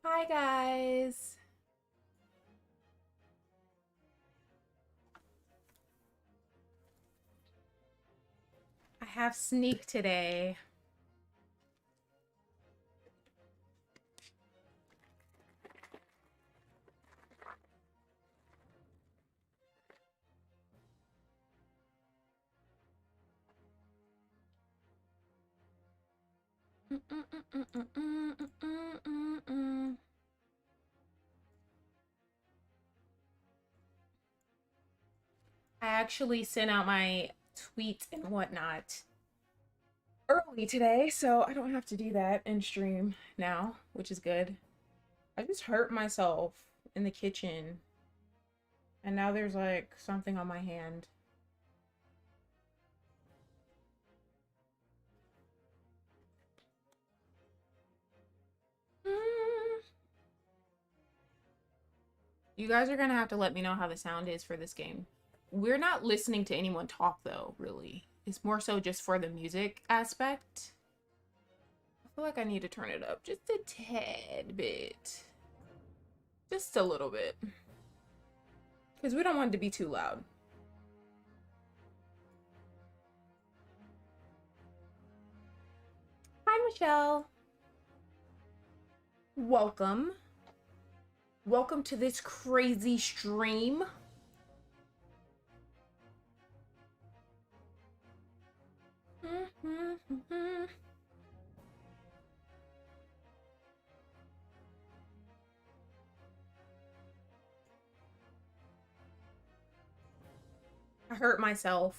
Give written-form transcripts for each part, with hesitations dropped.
Hi guys. I have sneak today. I actually sent out my tweet and whatnot early today, so I don't have to do that in stream now, which is good. I just hurt myself in the kitchen, and now there's like something on my hand. You guys are gonna have to let me know how the sound is for this game. We're not listening to anyone talk though, really. It's more so just for the music aspect. I feel like I need to turn it up just a tad bit. Just a little bit. Because we don't want it to be too loud. Hi, Michelle. Welcome. Welcome to this crazy stream. I hurt myself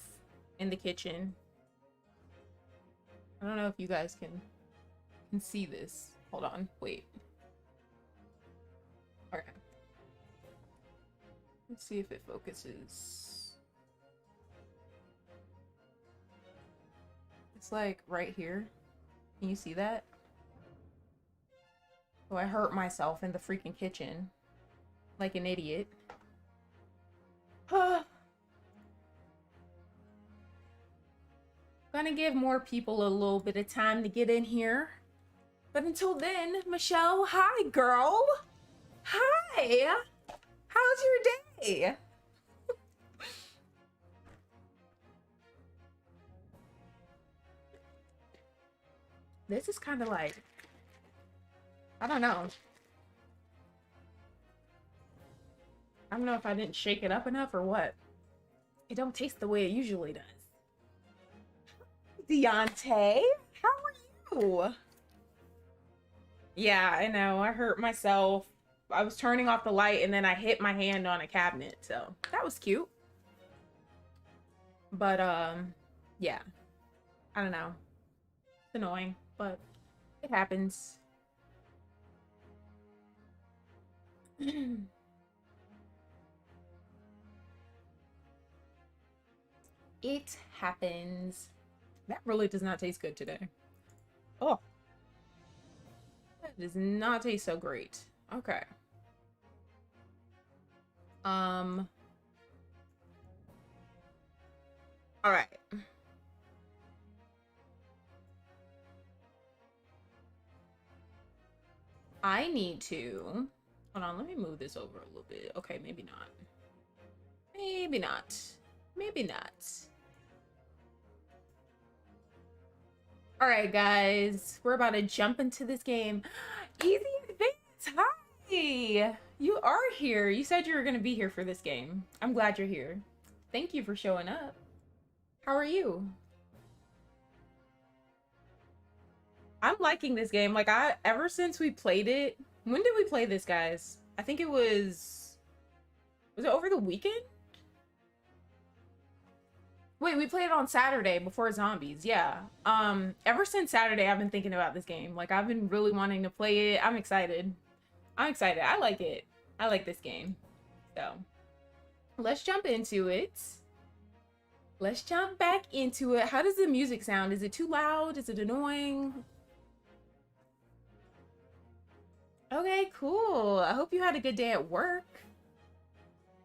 in the kitchen. I don't know if you guys can see this. Hold on, wait. Okay. Let's see if it focuses. It's like right here. Can you see that? So I hurt myself in the freaking kitchen. Like an idiot. Gonna give more people a little bit of time to get in here. But until then, Michelle, hi girl. Hi. How's your day? This is kind of like, I don't know. I don't know if I didn't shake it up enough or what. It don't taste the way it usually does. Deontay, how are you? Yeah, I know. I hurt myself. I was turning off the light and then I hit my hand on a cabinet, so that was cute. But yeah. I don't know. It's annoying, but it happens. It happens. That really does not taste good today. Oh. That does not taste so great. Okay. All right. I need to... Hold on, let me move this over a little bit. Okay, maybe not. Maybe not. Maybe not. All right, guys. We're about to jump into this game. Easy Advance, hi! You are here. You said you were going to be here for this game. I'm glad you're here. Thank you for showing up. How are you? I'm liking this game. Like, ever since we played it... When did we play this, guys? I think it was... Was it over the weekend? Wait, we played it on Saturday before Zombies. Yeah. Ever since Saturday, I've been thinking about this game. Like, I've been really wanting to play it. I'm excited. I'm excited. I like it. I like this game. So, let's jump into it. Let's jump back into it. How does the music sound? Is it too loud? Is it annoying? Okay, cool. I hope you had a good day at work.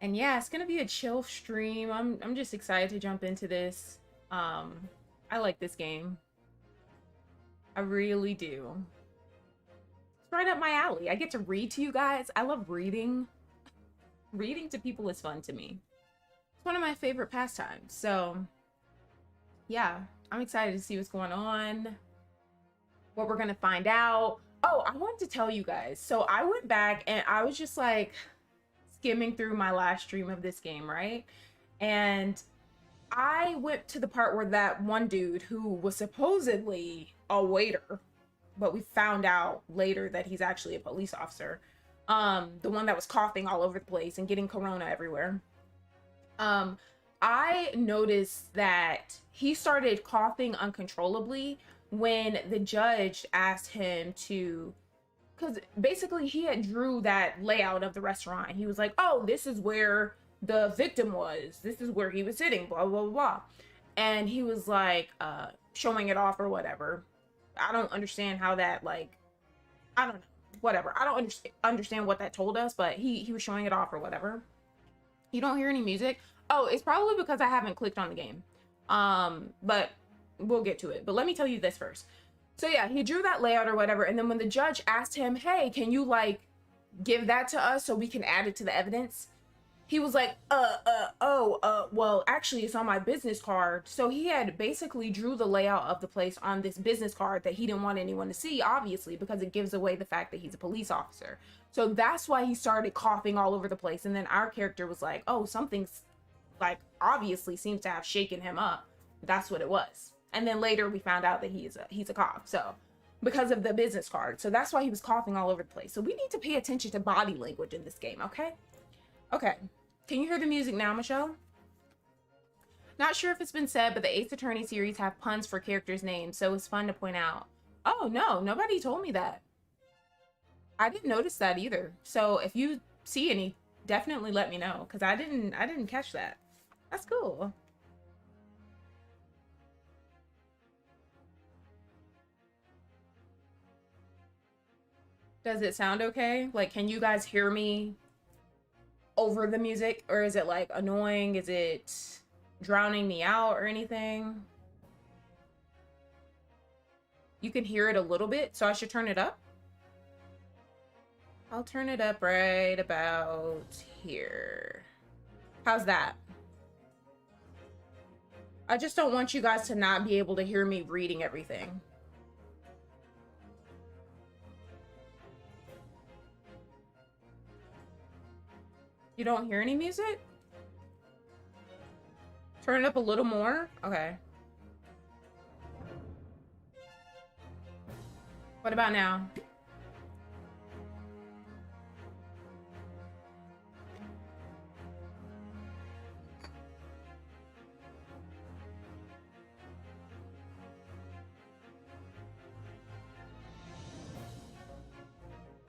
And yeah, it's gonna be a chill stream. I'm just excited to jump into this. I like this game. I really do. It's right up my alley. I get to read to you guys. I love reading. Reading to people is fun to me. It's one of my favorite pastimes. So yeah, I'm excited to see what's going on, what we're gonna find out. Oh, I wanted to tell you guys. So I went back and I was just like skimming through my last stream of this game, right? And I went to the part where that one dude who was supposedly a waiter, but we found out later that he's actually a police officer, the one that was coughing all over the place and getting corona everywhere. I noticed that he started coughing uncontrollably when the judge asked him to, because basically he had drew that layout of the restaurant. He was like, oh, this is where the victim was. This is where he was sitting, blah, blah, blah. And he was like, showing it off or whatever. I don't understand how that, like, I don't know, whatever. I don't understand what that told us, but he was showing it off or whatever. You don't hear any music? Oh, it's probably because I haven't clicked on the game. But we'll get to it. But let me tell you this first. So yeah, he drew that layout or whatever. And then when the judge asked him, hey, can you like give that to us so we can add it to the evidence? He was like, well, actually it's on my business card. So he had basically drew the layout of the place on this business card that he didn't want anyone to see, obviously, because it gives away the fact that he's a police officer. So that's why he started coughing all over the place. And then our character was like, oh, something's like obviously seems to have shaken him up. That's what it was. And then later we found out that he's a cop. So because of the business card. So that's why he was coughing all over the place. So we need to pay attention to body language in this game. Okay. Okay. Can you hear the music now, Michelle? Not sure if it's been said, but the Ace Attorney series have puns for characters' names, so it's fun to point out. Oh, no, nobody told me that. I didn't notice that either. So if you see any, definitely let me know, because I didn't catch that. That's cool. Does it sound okay? Like, can you guys hear me over the music, or is it like annoying? Is it drowning me out or anything? You can hear it a little bit, so I should turn it up. I'll turn it up right about here. How's that? I just don't want you guys to not be able to hear me reading everything. You don't hear any music? Turn it up a little more? Okay. What about now?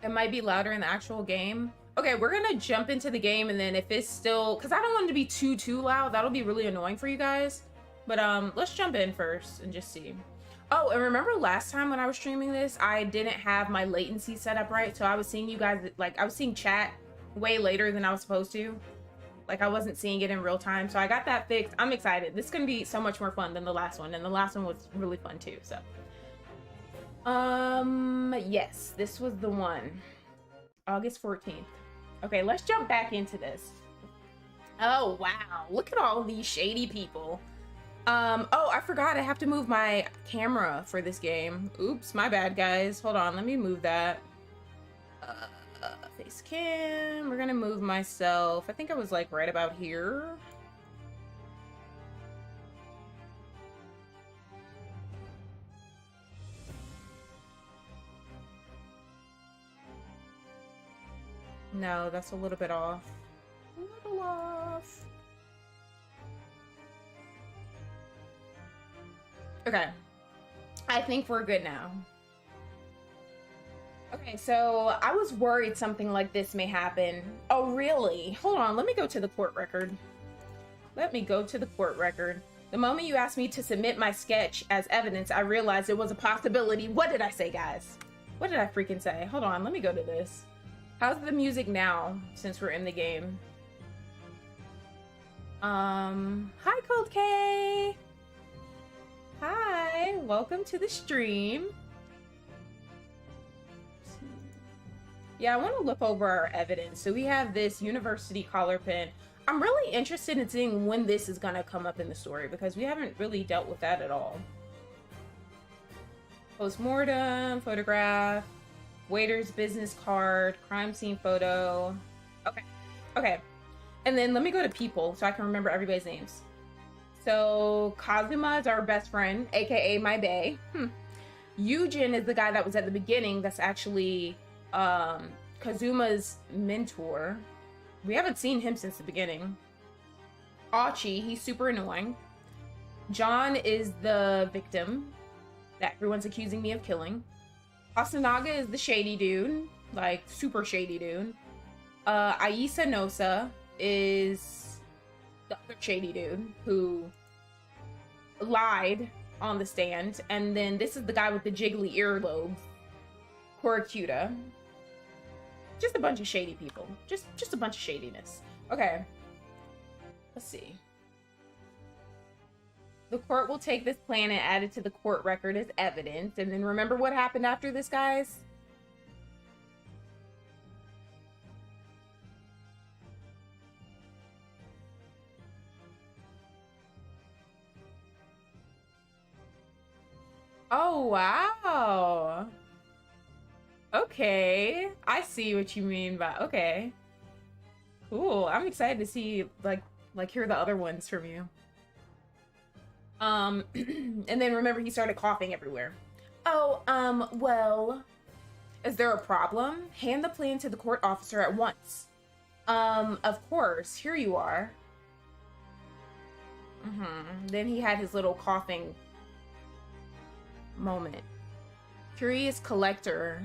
It might be louder in the actual game. Okay, we're gonna jump into the game, and then if it's still, because I don't want it to be too loud. That'll be really annoying for you guys. But let's jump in first and just see. Oh, and remember last time when I was streaming this, I didn't have my latency set up right, so I was seeing you guys, like, I was seeing chat way later than I was supposed to. Like, I wasn't seeing it in real time, so I got that fixed. I'm excited. This is gonna be so much more fun than the last one, and the last one was really fun too, so. Yes, this was the one. August 14th. Okay, let's jump back into this. Oh, wow. Look at all these shady people. Oh, I forgot I have to move my camera for this game. Oops, my bad, guys. Hold on, let me move that. Face cam. We're gonna move myself. I think I was like right about here. No, that's a little bit off. A little off. Okay. I think we're good now. Okay, so I was worried something like this may happen. Oh, really? Hold on, let me go to the court record. Let me go to the court record. The moment you asked me to submit my sketch as evidence, I realized it was a possibility. What did I say, guys? What did I freaking say? Hold on, let me go to this. How's the music now, since we're in the game? Hi, Cold K. Hi, welcome to the stream. Yeah, I want to look over our evidence. So we have this university collar pin. I'm really interested in seeing when this is going to come up in the story because we haven't really dealt with that at all. Postmortem, photograph, waiter's business card, crime scene photo. Okay. Okay. And then let me go to people so I can remember everybody's names. So Kazuma is our best friend, aka my bae. Yujin is the guy that was at the beginning that's actually Kazuma's mentor. We haven't seen him since the beginning. Achi, he's super annoying. John is the victim that everyone's accusing me of killing. Asanaga is the shady dude, like super shady dude. Aisa Nosa is the other shady dude who lied on the stand. And then this is the guy with the jiggly earlobes, Korakuta. Just a bunch of shady people. Just a bunch of shadiness. Okay. Let's see. The court will take this plan and add it to the court record as evidence. And then remember what happened after this, guys? Oh, wow. Okay. I see what you mean by, okay. Cool. I'm excited to see, like hear the other ones from you. And then remember he started coughing everywhere. Oh, well, is there a problem? Hand the plan to the court officer at once. Of course, here you are. Then he had his little coughing moment. Curious collector.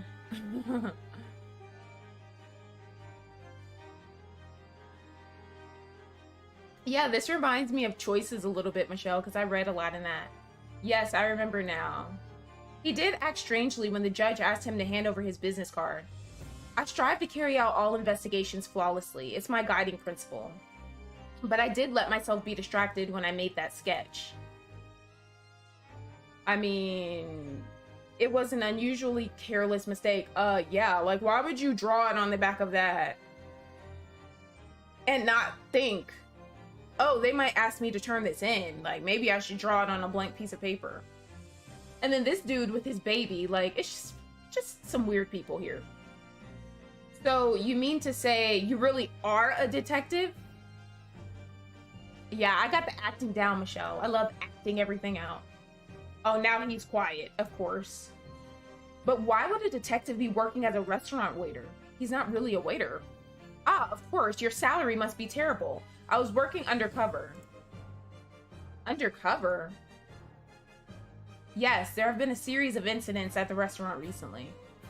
Yeah, this reminds me of Choices a little bit, Michelle, because I read a lot in that. Yes, I remember now. He did act strangely when the judge asked him to hand over his business card. I strive to carry out all investigations flawlessly. It's my guiding principle. But I did let myself be distracted when I made that sketch. I mean, it was an unusually careless mistake. Yeah, like why would you draw it on the back of that? And not think, oh, they might ask me to turn this in. Like, maybe I should draw it on a blank piece of paper. And then this dude with his baby, like, it's just some weird people here. So, you mean to say you really are a detective? Yeah, I got the acting down, Michelle. I love acting everything out. Oh, now he's quiet, of course. But why would a detective be working as a restaurant waiter? He's not really a waiter. Ah, of course, your salary must be terrible. I was working undercover. Undercover? Yes, there have been a series of incidents at the restaurant recently.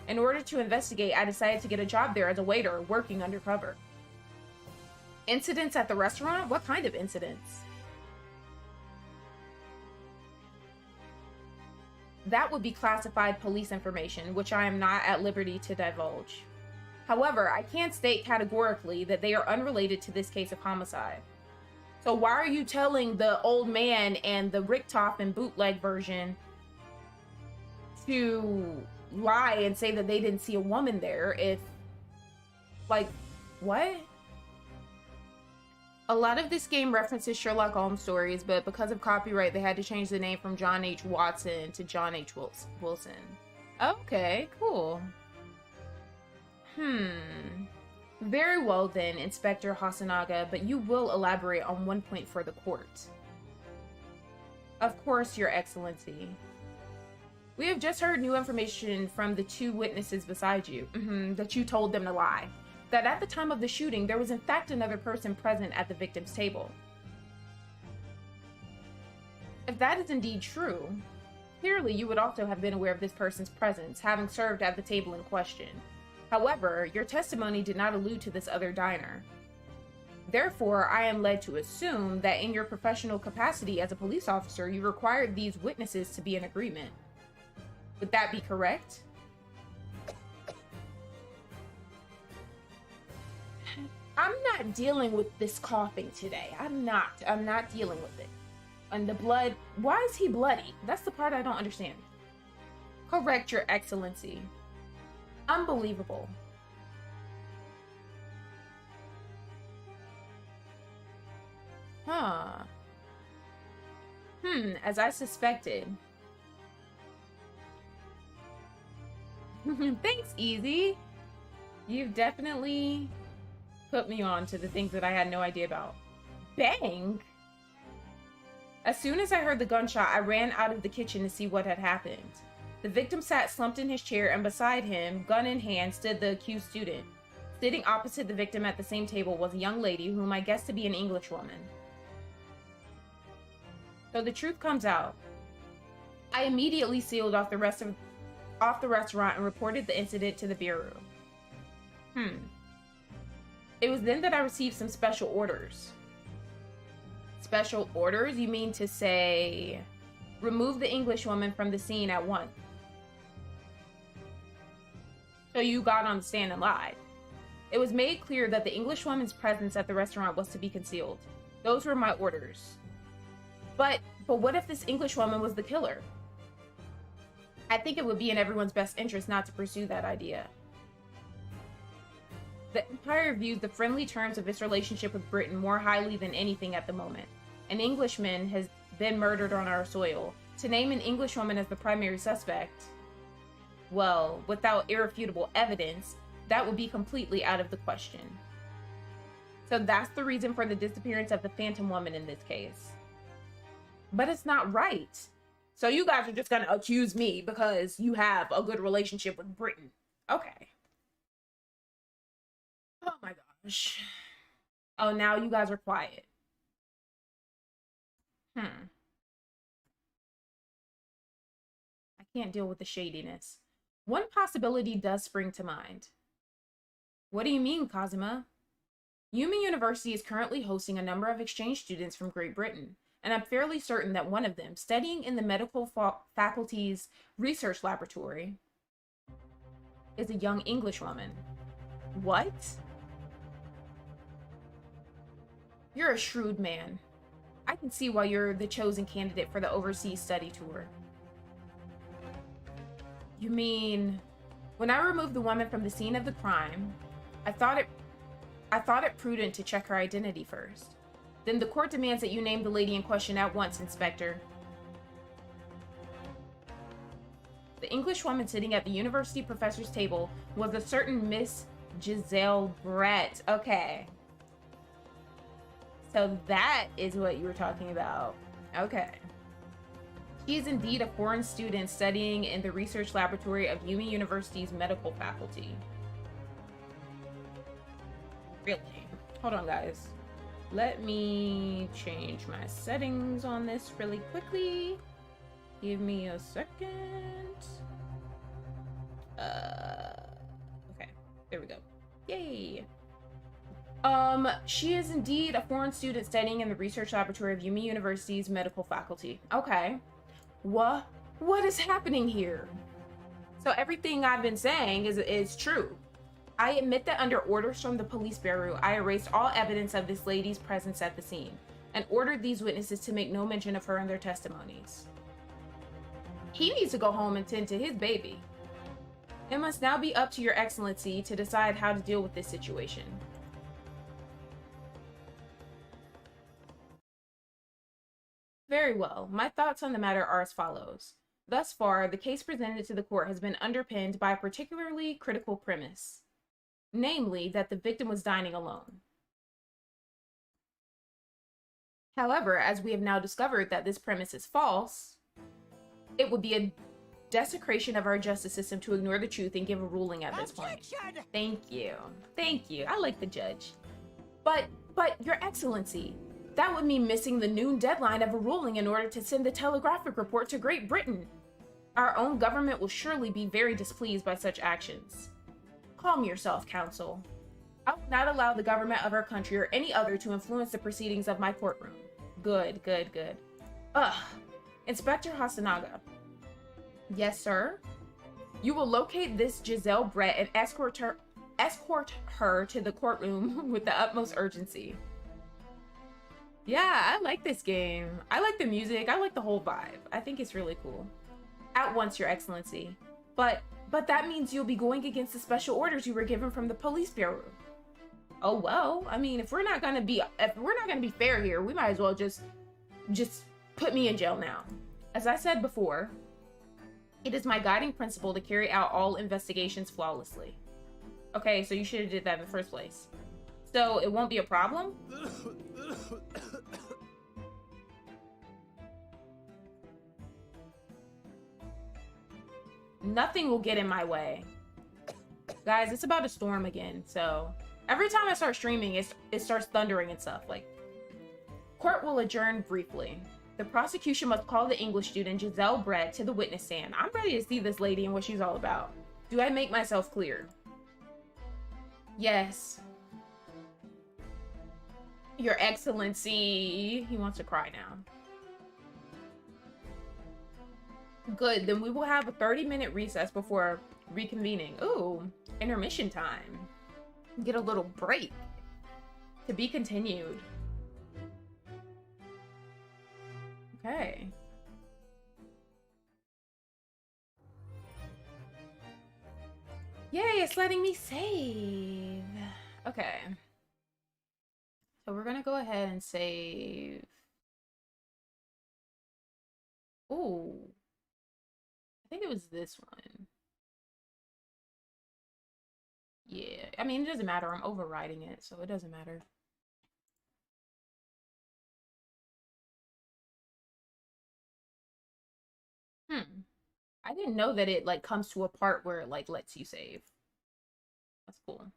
In order to investigate, I decided to get a job there as a waiter, working undercover. Incidents at the restaurant? What kind of incidents? That would be classified police information, which I am not at liberty to divulge. However, I can't state categorically that they are unrelated to this case of homicide. So why are you telling the old man and the Richtofen bootleg version to lie and say that they didn't see a woman there if, like, what? A lot of this game references Sherlock Holmes stories, but because of copyright, they had to change the name from John H. Watson to John H. Wilson. Okay, cool. Very well then, Inspector Hasanaga, but you will elaborate on one point for the court. Of course, Your Excellency. We have just heard new information from the two witnesses beside you, that you told them to lie. That at the time of the shooting, there was in fact another person present at the victim's table. If that is indeed true, clearly you would also have been aware of this person's presence, having served at the table in question. However, your testimony did not allude to this other diner. Therefore, I am led to assume that in your professional capacity as a police officer, you required these witnesses to be in agreement. Would that be correct? I'm not dealing with this coughing today. I'm not dealing with it. And the blood, why is he bloody? That's the part I don't understand. Correct, Your Excellency. Unbelievable. Huh. As I suspected. Thanks, Easy. You've definitely put me on to the things that I had no idea about. Bang! As soon as I heard the gunshot, I ran out of the kitchen to see what had happened. The victim sat slumped in his chair, and beside him, gun in hand, stood the accused student. Sitting opposite the victim at the same table was a young lady whom I guessed to be an Englishwoman. So the truth comes out. I immediately sealed off the restaurant and reported the incident to the Bureau. It was then that I received some special orders. Special orders? You mean to say, remove the Englishwoman from the scene at once? So you got on the stand and lied. It was made clear that the Englishwoman's presence at the restaurant was to be concealed. Those were my orders. But what if this Englishwoman was the killer? I think it would be in everyone's best interest not to pursue that idea. The Empire views the friendly terms of its relationship with Britain more highly than anything at the moment. An Englishman has been murdered on our soil. To name an Englishwoman as the primary suspect, well, without irrefutable evidence, that would be completely out of the question. So that's the reason for the disappearance of the Phantom Woman in this case. But it's not right. So you guys are just gonna accuse me because you have a good relationship with Britain. Okay. Oh my gosh. Oh, now you guys are quiet. I can't deal with the shadiness. One possibility does spring to mind. What do you mean, Kazuma? Yumi University is currently hosting a number of exchange students from Great Britain, and I'm fairly certain that one of them, studying in the medical faculty's research laboratory, is a young Englishwoman. What? You're a shrewd man. I can see why you're the chosen candidate for the overseas study tour. You mean, when I removed the woman from the scene of the crime, I thought it prudent to check her identity first. Then the court demands that you name the lady in question at once, Inspector. The Englishwoman sitting at the university professor's table was a certain Miss Giselle Brett. Okay. So that is what you were talking about. Okay. She is indeed a foreign student studying in the research laboratory of Yumi University's medical faculty. Really? Hold on, guys. Let me change my settings on this really quickly. Give me a second. Okay, there we go. Yay. She is indeed a foreign student studying in the research laboratory of Yumi University's medical faculty. Okay. What is happening here? So everything I've been saying is true. I admit that under orders from the police bureau, I erased all evidence of this lady's presence at the scene and ordered these witnesses to make no mention of her in their testimonies. He needs to go home and tend to his baby. It must now be up to Your Excellency to decide how to deal with this situation. Very well. My thoughts on the matter are as follows. Thus far, the case presented to the court has been underpinned by a particularly critical premise. Namely, that the victim was dining alone. However, as we have now discovered that this premise is false, it would be a desecration of our justice system to ignore the truth and give a ruling at this point. Thank you. Thank you. I like the judge. But, Your Excellency, that would mean missing the noon deadline of a ruling in order to send the telegraphic report to Great Britain. Our own government will surely be very displeased by such actions. Calm yourself, Counsel. I will not allow the government of our country or any other to influence the proceedings of my courtroom. Good, good, good. Inspector Hasanaga. Yes, sir? You will locate this Giselle Brett and escort escort her to the courtroom with the utmost urgency. Yeah, I like this game. I like the music. I like the whole vibe. I think it's really cool. At once, Your Excellency. But that means you'll be going against the special orders you were given from the police bureau. Oh well, I mean, if we're not gonna be fair here, we might as well just put me in jail now. As I said before, it is my guiding principle to carry out all investigations flawlessly. Okay, so you should have did that in the first place. So it won't be a problem? Nothing will get in my way. Guys, it's about to storm again, so every time I start streaming, it starts thundering and stuff. Like, court will adjourn briefly. The prosecution must call the English student Giselle Brett to the witness stand. I'm ready to see this lady and what she's all about. Do I make myself clear? Yes. Your Excellency. He wants to cry now. Good, then we will have a 30-minute recess before reconvening. Ooh, intermission time. Get a little break. To be continued. Okay. Yay, it's letting me save. Okay. So we're gonna go ahead and save. Ooh. I think it was this one. Yeah, I mean, it doesn't matter. I'm overriding it, so it doesn't matter. I didn't know that it, like, comes to a part where it, like, lets you save. That's cool.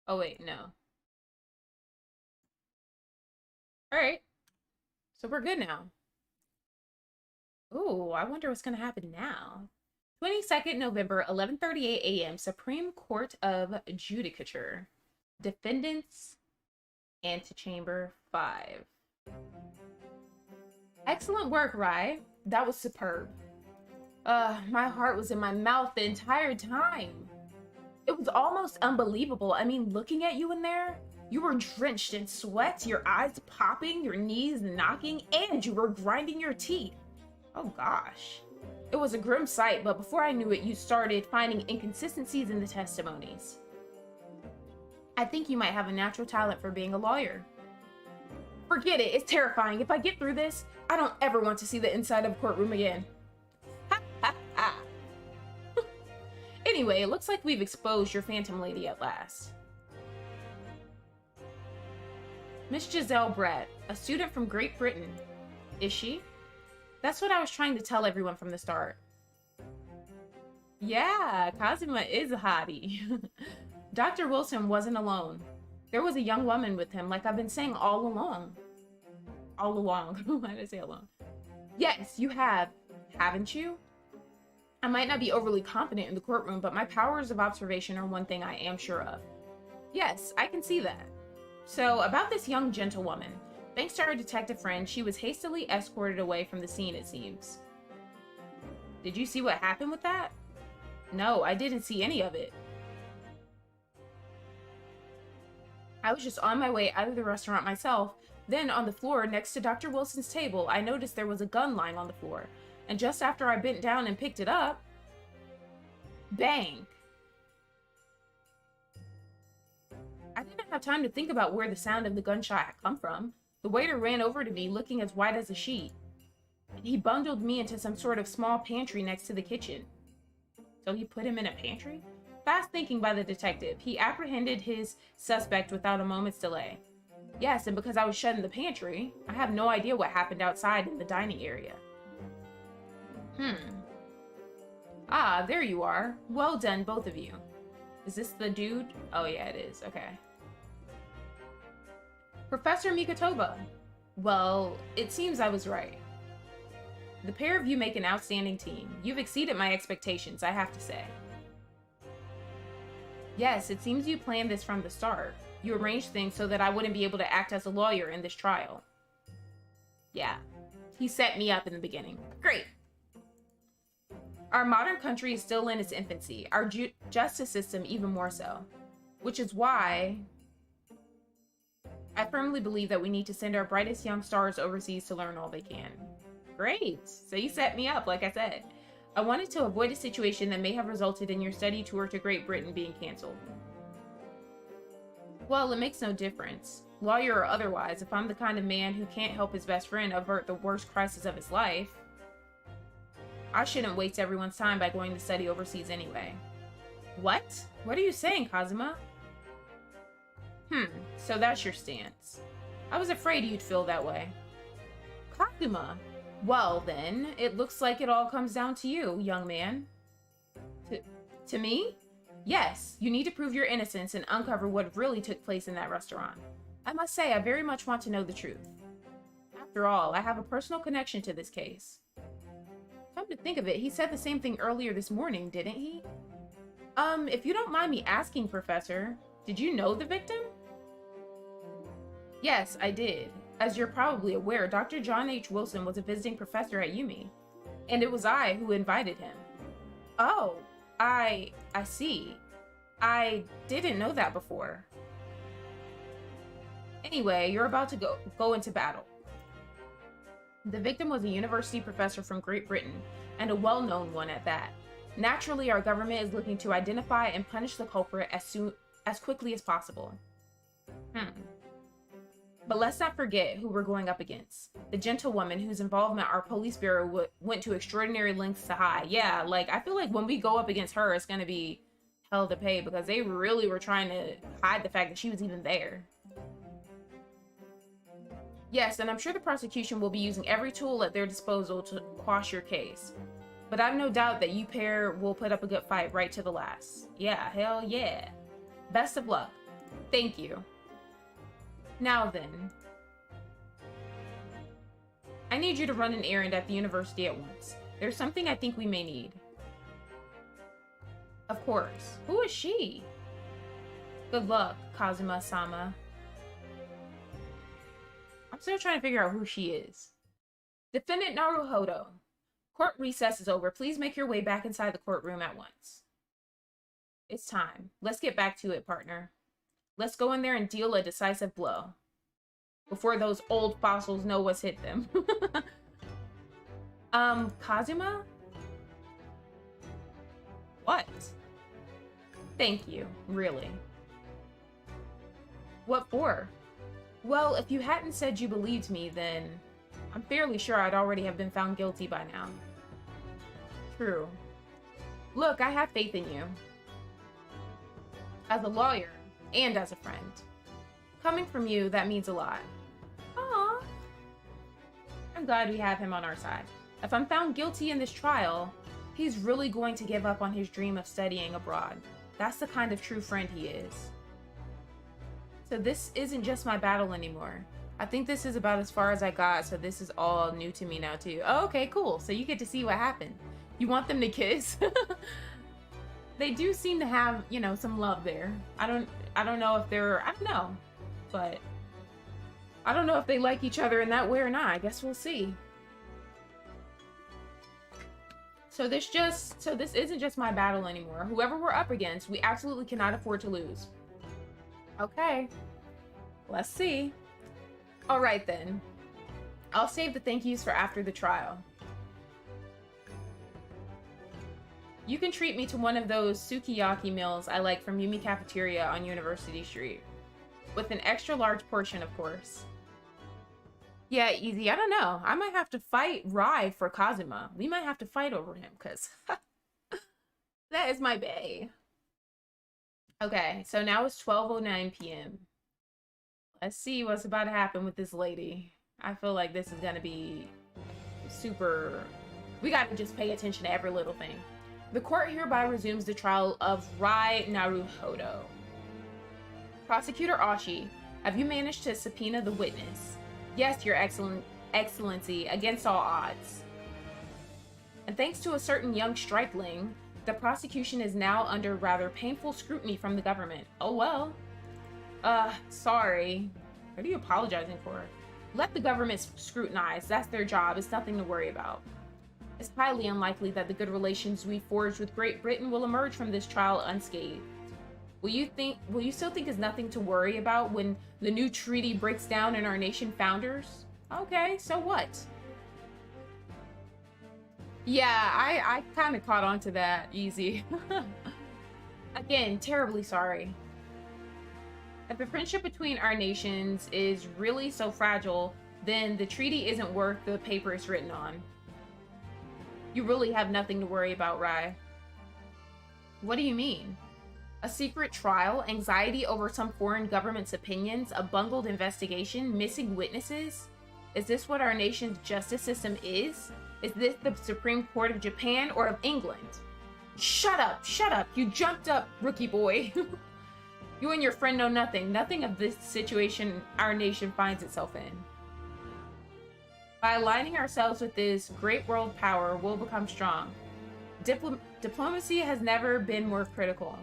Oh, wait, no. Alright. So we're good now. Ooh, I wonder what's gonna happen now. 22nd November, 11:38 a.m. Supreme Court of Judicature. Defendants, Antechamber 5. Excellent work, Rye. That was superb. My heart was in my mouth the entire time. It was almost unbelievable. I mean, looking at you in there, you were drenched in sweat, your eyes popping, your knees knocking, and you were grinding your teeth. Oh gosh. It was a grim sight, but before I knew it, you started finding inconsistencies in the testimonies. I think you might have a natural talent for being a lawyer. Forget it, it's terrifying. If I get through this, I don't ever want to see the inside of a courtroom again. Ha ha ha. Anyway, it looks like we've exposed your phantom lady at last. Miss Giselle Brett, a student from Great Britain. Is she? That's what I was trying to tell everyone from the start. Yeah, Kazuma is a hottie. Dr. Wilson wasn't alone. There was a young woman with him, like I've been saying all along. All along. Why did I say along? Yes, you have. Haven't you? I might not be overly confident in the courtroom, but my powers of observation are one thing I am sure of. Yes, I can see that. So, about this young gentlewoman. Thanks to our detective friend, she was hastily escorted away from the scene, it seems. Did you see what happened with that? No, I didn't see any of it. I was just on my way out of the restaurant myself. Then, on the floor next to Dr. Wilson's table, I noticed there was a gun lying on the floor. And just after I bent down and picked it up... Bang! I didn't have time to think about where the sound of the gunshot had come from. The waiter ran over to me, looking as white as a sheet. He bundled me into some sort of small pantry next to the kitchen. So he put him in a pantry? Fast thinking by the detective, he apprehended his suspect without a moment's delay. Yes, and because I was shut in the pantry, I have no idea what happened outside in the dining area. Ah, there you are. Well done, both of you. Is this the dude? Oh yeah, it is. Okay. Professor Mikotoba. Well, it seems I was right. The pair of you make an outstanding team. You've exceeded my expectations, I have to say. Yes, it seems you planned this from the start. You arranged things so that I wouldn't be able to act as a lawyer in this trial. Yeah. He set me up in the beginning. Great. Our modern country is still in its infancy, our justice system even more so. Which is why I firmly believe that we need to send our brightest young stars overseas to learn all they can. Great! So you set me up, like I said. I wanted to avoid a situation that may have resulted in your study tour to Great Britain being cancelled. Well, it makes no difference. Lawyer or otherwise, if I'm the kind of man who can't help his best friend avert the worst crisis of his life, I shouldn't waste everyone's time by going to study overseas anyway. What? What are you saying, Kazuma? So that's your stance. I was afraid you'd feel that way. Kazuma! Well, then, it looks like it all comes down to you, young man. To me? Yes, you need to prove your innocence and uncover what really took place in that restaurant. I must say, I very much want to know the truth. After all, I have a personal connection to this case. Come to think of it, he said the same thing earlier this morning, didn't he? If you don't mind me asking, Professor, did you know the victim? Yes, I did. As you're probably aware, Dr. John H. Wilson was a visiting professor at Yumi, and it was I who invited him. Oh, I see. I didn't know that before. Anyway, you're about to go into battle. The victim was a university professor from Great Britain, and a well-known one at that. Naturally, our government is looking to identify and punish the culprit as quickly as possible. But let's not forget who we're going up against. The gentlewoman whose involvement our police bureau went to extraordinary lengths to hide. Yeah, like, I feel like when we go up against her, it's gonna be hell to pay, because they really were trying to hide the fact that she was even there. Yes, and I'm sure the prosecution will be using every tool at their disposal to quash your case. But I've no doubt that you pair will put up a good fight right to the last. Yeah, hell yeah. Best of luck. Thank you. Now then, I need you to run an errand at the university at once. There's something I think we may need. Of course. Who is she? Good luck, Kazuma-sama. I'm still trying to figure out who she is. Defendant Naruhodo. Court recess is over. Please make your way back inside the courtroom at once. It's time. Let's get back to it, partner. Let's go in there and deal a decisive blow. Before those old fossils know what's hit them. Kazuma? What? Thank you, really. What for? Well, if you hadn't said you believed me, then I'm fairly sure I'd already have been found guilty by now. True. Look, I have faith in you. As a lawyer, and as a friend. Coming from you, that means a lot. Aww. I'm glad we have him on our side. If I'm found guilty in this trial, he's really going to give up on his dream of studying abroad. That's the kind of true friend he is. So this isn't just my battle anymore. I think this is about as far as I got, so this is all new to me now too. Oh, okay, cool. So you get to see what happened. You want them to kiss? They do seem to have, you know, some love there. I don't know if they're, I don't know. But I don't know if they like each other in that way or not. I guess we'll see. So this isn't just my battle anymore. Whoever we're up against, we absolutely cannot afford to lose. Okay. Let's see. All right then. I'll save the thank yous for after the trial. You can treat me to one of those sukiyaki meals I like from Yumi Cafeteria on University Street. With an extra large portion, of course. Yeah, easy. I don't know. I might have to fight Rai for Kazuma. We might have to fight over him, because that is my bae. Okay, so now it's 12:09 p.m. Let's see what's about to happen with this lady. I feel like this is gonna be super... We gotta just pay attention to every little thing. The court hereby resumes the trial of Rai Naruhodo. Prosecutor Ashi, have you managed to subpoena the witness? Yes, Your Excellency, against all odds. And thanks to a certain young stripling, the prosecution is now under rather painful scrutiny from the government. Oh well. Sorry. What are you apologizing for? Let the government scrutinize. That's their job. It's nothing to worry about. It's highly unlikely that the good relations we forged with Great Britain will emerge from this trial unscathed. Will you still think it's nothing to worry about when the new treaty breaks down and our nation founders? Okay, so what? Yeah, I kind of caught on to that easy. Again, terribly sorry. If the friendship between our nations is really so fragile, then the treaty isn't worth the paper it's written on. You really have nothing to worry about, Rai. What do you mean? A secret trial, anxiety over some foreign government's opinions, a bungled investigation, missing witnesses? Is this what our nation's justice system is? Is this the Supreme Court of Japan or of England? Shut up, shut up. You jumped up, rookie boy. You and your friend know nothing. Nothing of this situation our nation finds itself in. By aligning ourselves with this great world power, we'll become strong. Diplomacy has never been more critical.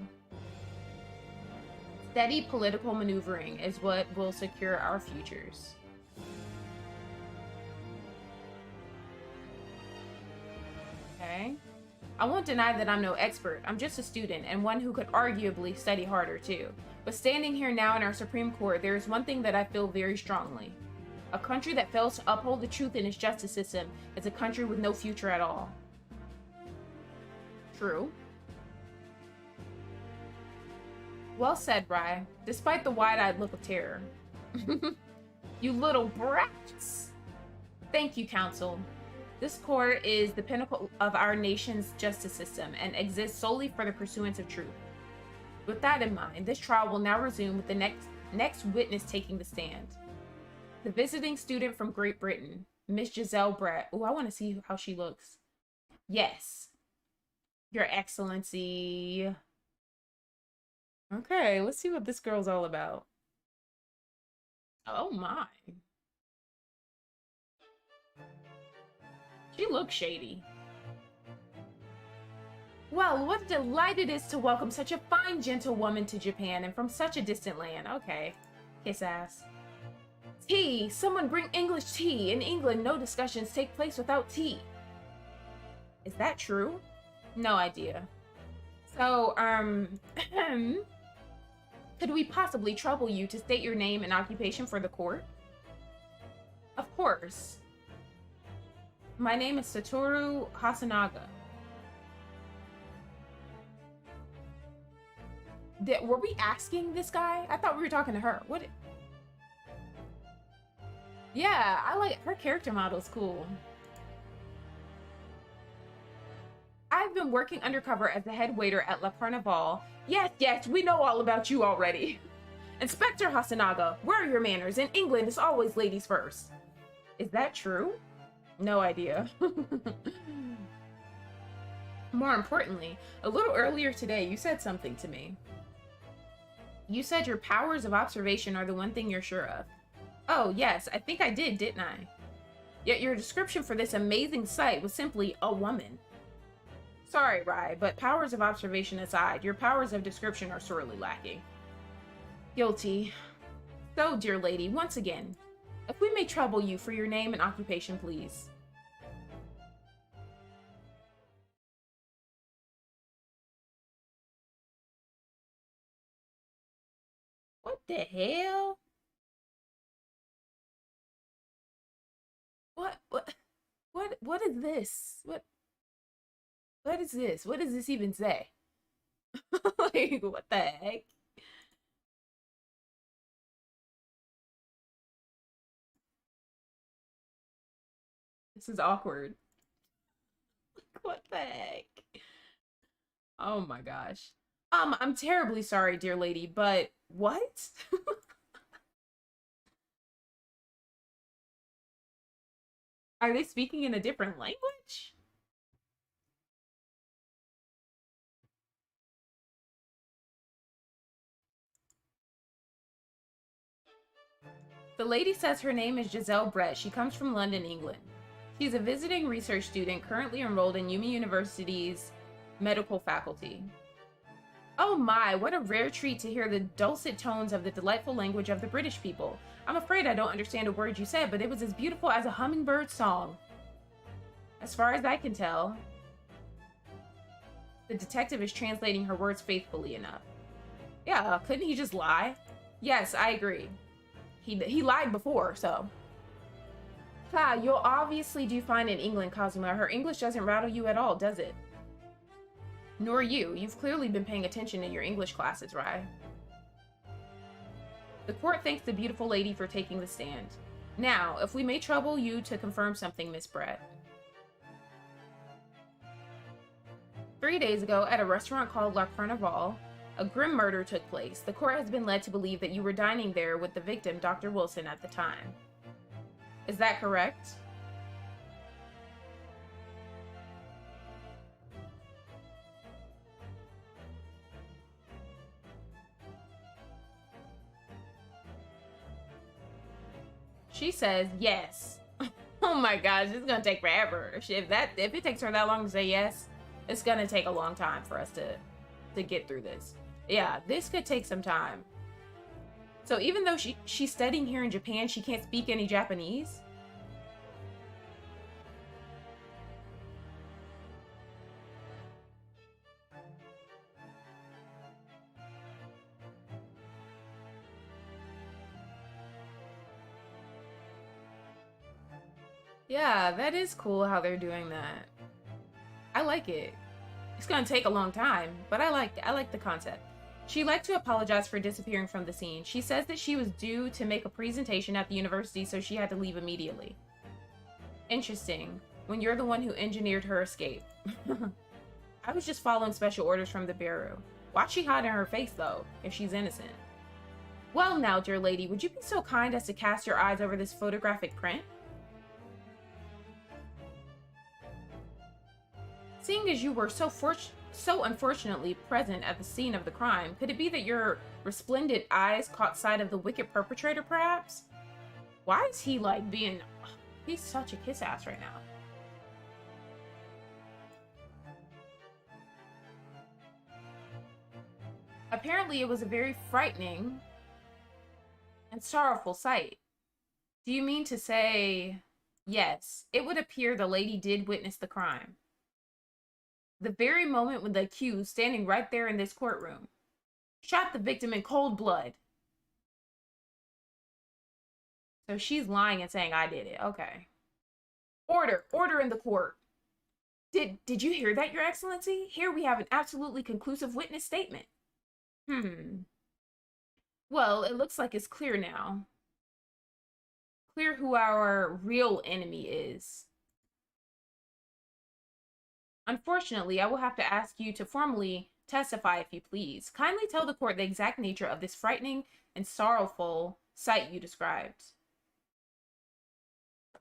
Steady political maneuvering is what will secure our futures. Okay. I won't deny that I'm no expert. I'm just a student and one who could arguably study harder too. But standing here now in our Supreme Court, there is one thing that I feel very strongly. A country that fails to uphold the truth in its justice system is a country with no future at all. True. Well said, Rai, despite the wide-eyed look of terror. You little brats! Thank you, Council. This court is the pinnacle of our nation's justice system and exists solely for the pursuance of truth. With that in mind, this trial will now resume with the next witness taking the stand. The visiting student from Great Britain, Miss Giselle Brett. Oh, I want to see how she looks. Yes. Your Excellency. Okay, let's see what this girl's all about. Oh my. She looks shady. Well, what a delight it is to welcome such a fine gentlewoman to Japan and from such a distant land. Okay. Kiss ass. Tea! Someone bring English tea! In England, no discussions take place without tea. Is that true? No idea. So, could we possibly trouble you to state your name and occupation for the court? Of course. My name is Satoru Hasanaga. Were we asking this guy? I thought we were talking to her. What? Yeah, I like her character model's cool. I've been working undercover as the head waiter at La Carnival. Yes, yes, we know all about you already. Inspector Hasanaga, where are your manners? In England, it's always ladies first. Is that true? No idea. More importantly, a little earlier today, you said something to me. You said your powers of observation are the one thing you're sure of. Oh, yes, I think I did, didn't I? Yet your description for this amazing sight was simply a woman. Sorry, Rai, but powers of observation aside, your powers of description are sorely lacking. Guilty. So, dear lady, once again, if we may trouble you for your name and occupation, please. What the hell? What is this? What is this? What does this even say? Like, what the heck? This is awkward. What the heck? Oh my gosh. I'm terribly sorry, dear lady, but what? Are they speaking in a different language? The lady says her name is Giselle Brett. She comes from London, England. She's a visiting research student currently enrolled in Yumi University's medical faculty. Oh my, what a rare treat to hear the dulcet tones of the delightful language of the British people. I'm afraid I don't understand a word you said, but it was as beautiful as a hummingbird's song. As far as I can tell, the detective is translating her words faithfully enough. Yeah, couldn't he just lie? Yes, I agree. He lied before, so. Ha, you'll obviously do fine in England, Kazuma. Her English doesn't rattle you at all, does it? Nor you. You've clearly been paying attention in your English classes, Rai. The court thanks the beautiful lady for taking the stand. Now, if we may trouble you to confirm something, Miss Brett. 3 days ago, at a restaurant called La Carnival, a grim murder took place. The court has been led to believe that you were dining there with the victim, Dr. Wilson, at the time. Is that correct? She says yes. Oh my gosh, it's gonna take forever. If it takes her that long to say yes, it's gonna take a long time for us to get through this. Yeah, this could take some time. So even though she's studying here in Japan, she can't speak any Japanese? Yeah, that is cool how they're doing that. I like it. It's gonna take a long time, but I like the concept. She'd like to apologize for disappearing from the scene. She says that she was due to make a presentation at the university, so she had to leave immediately. Interesting, when you're the one who engineered her escape. I was just following special orders from the Bureau. Why'd she hide in her face, though, if she's innocent? Well now, dear lady, would you be so kind as to cast your eyes over this photographic print? Seeing as you were so unfortunately present at the scene of the crime, could it be that your resplendent eyes caught sight of the wicked perpetrator, perhaps? Why is he, like, being... He's such a kiss-ass right now. Apparently, it was a very frightening and sorrowful sight. Do you mean to say... Yes, it would appear the lady did witness the crime. The very moment when the accused, standing right there in this courtroom, shot the victim in cold blood. So she's lying and saying, I did it. Okay. Order in the court. Did you hear that, Your Excellency? Here we have an absolutely conclusive witness statement. Well, it looks like it's clear now. Clear who our real enemy is. Unfortunately, I will have to ask you to formally testify if you please. Kindly tell the court the exact nature of this frightening and sorrowful sight you described.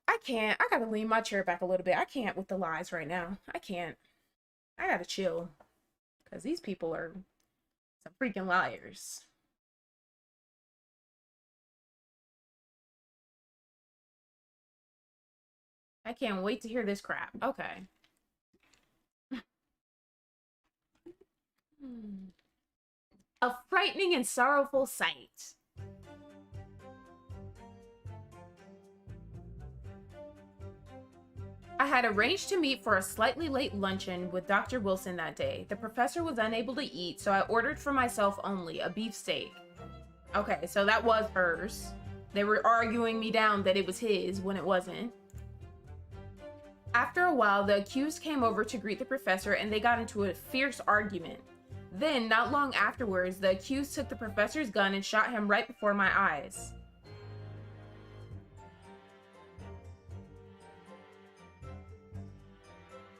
I can't. I gotta lean my chair back a little bit. I can't with the lies right now. I can't. I gotta chill. Because these people are some freaking liars. I can't wait to hear this crap. Okay. A frightening and sorrowful sight. I had arranged to meet for a slightly late luncheon with Dr. Wilson that day. The professor was unable to eat, so I ordered for myself only a beef steak. Okay, so that was hers. They were arguing me down that it was his when it wasn't. After a while, the accused came over to greet the professor and they got into a fierce argument. Then, not long afterwards, the accused took the professor's gun and shot him right before my eyes.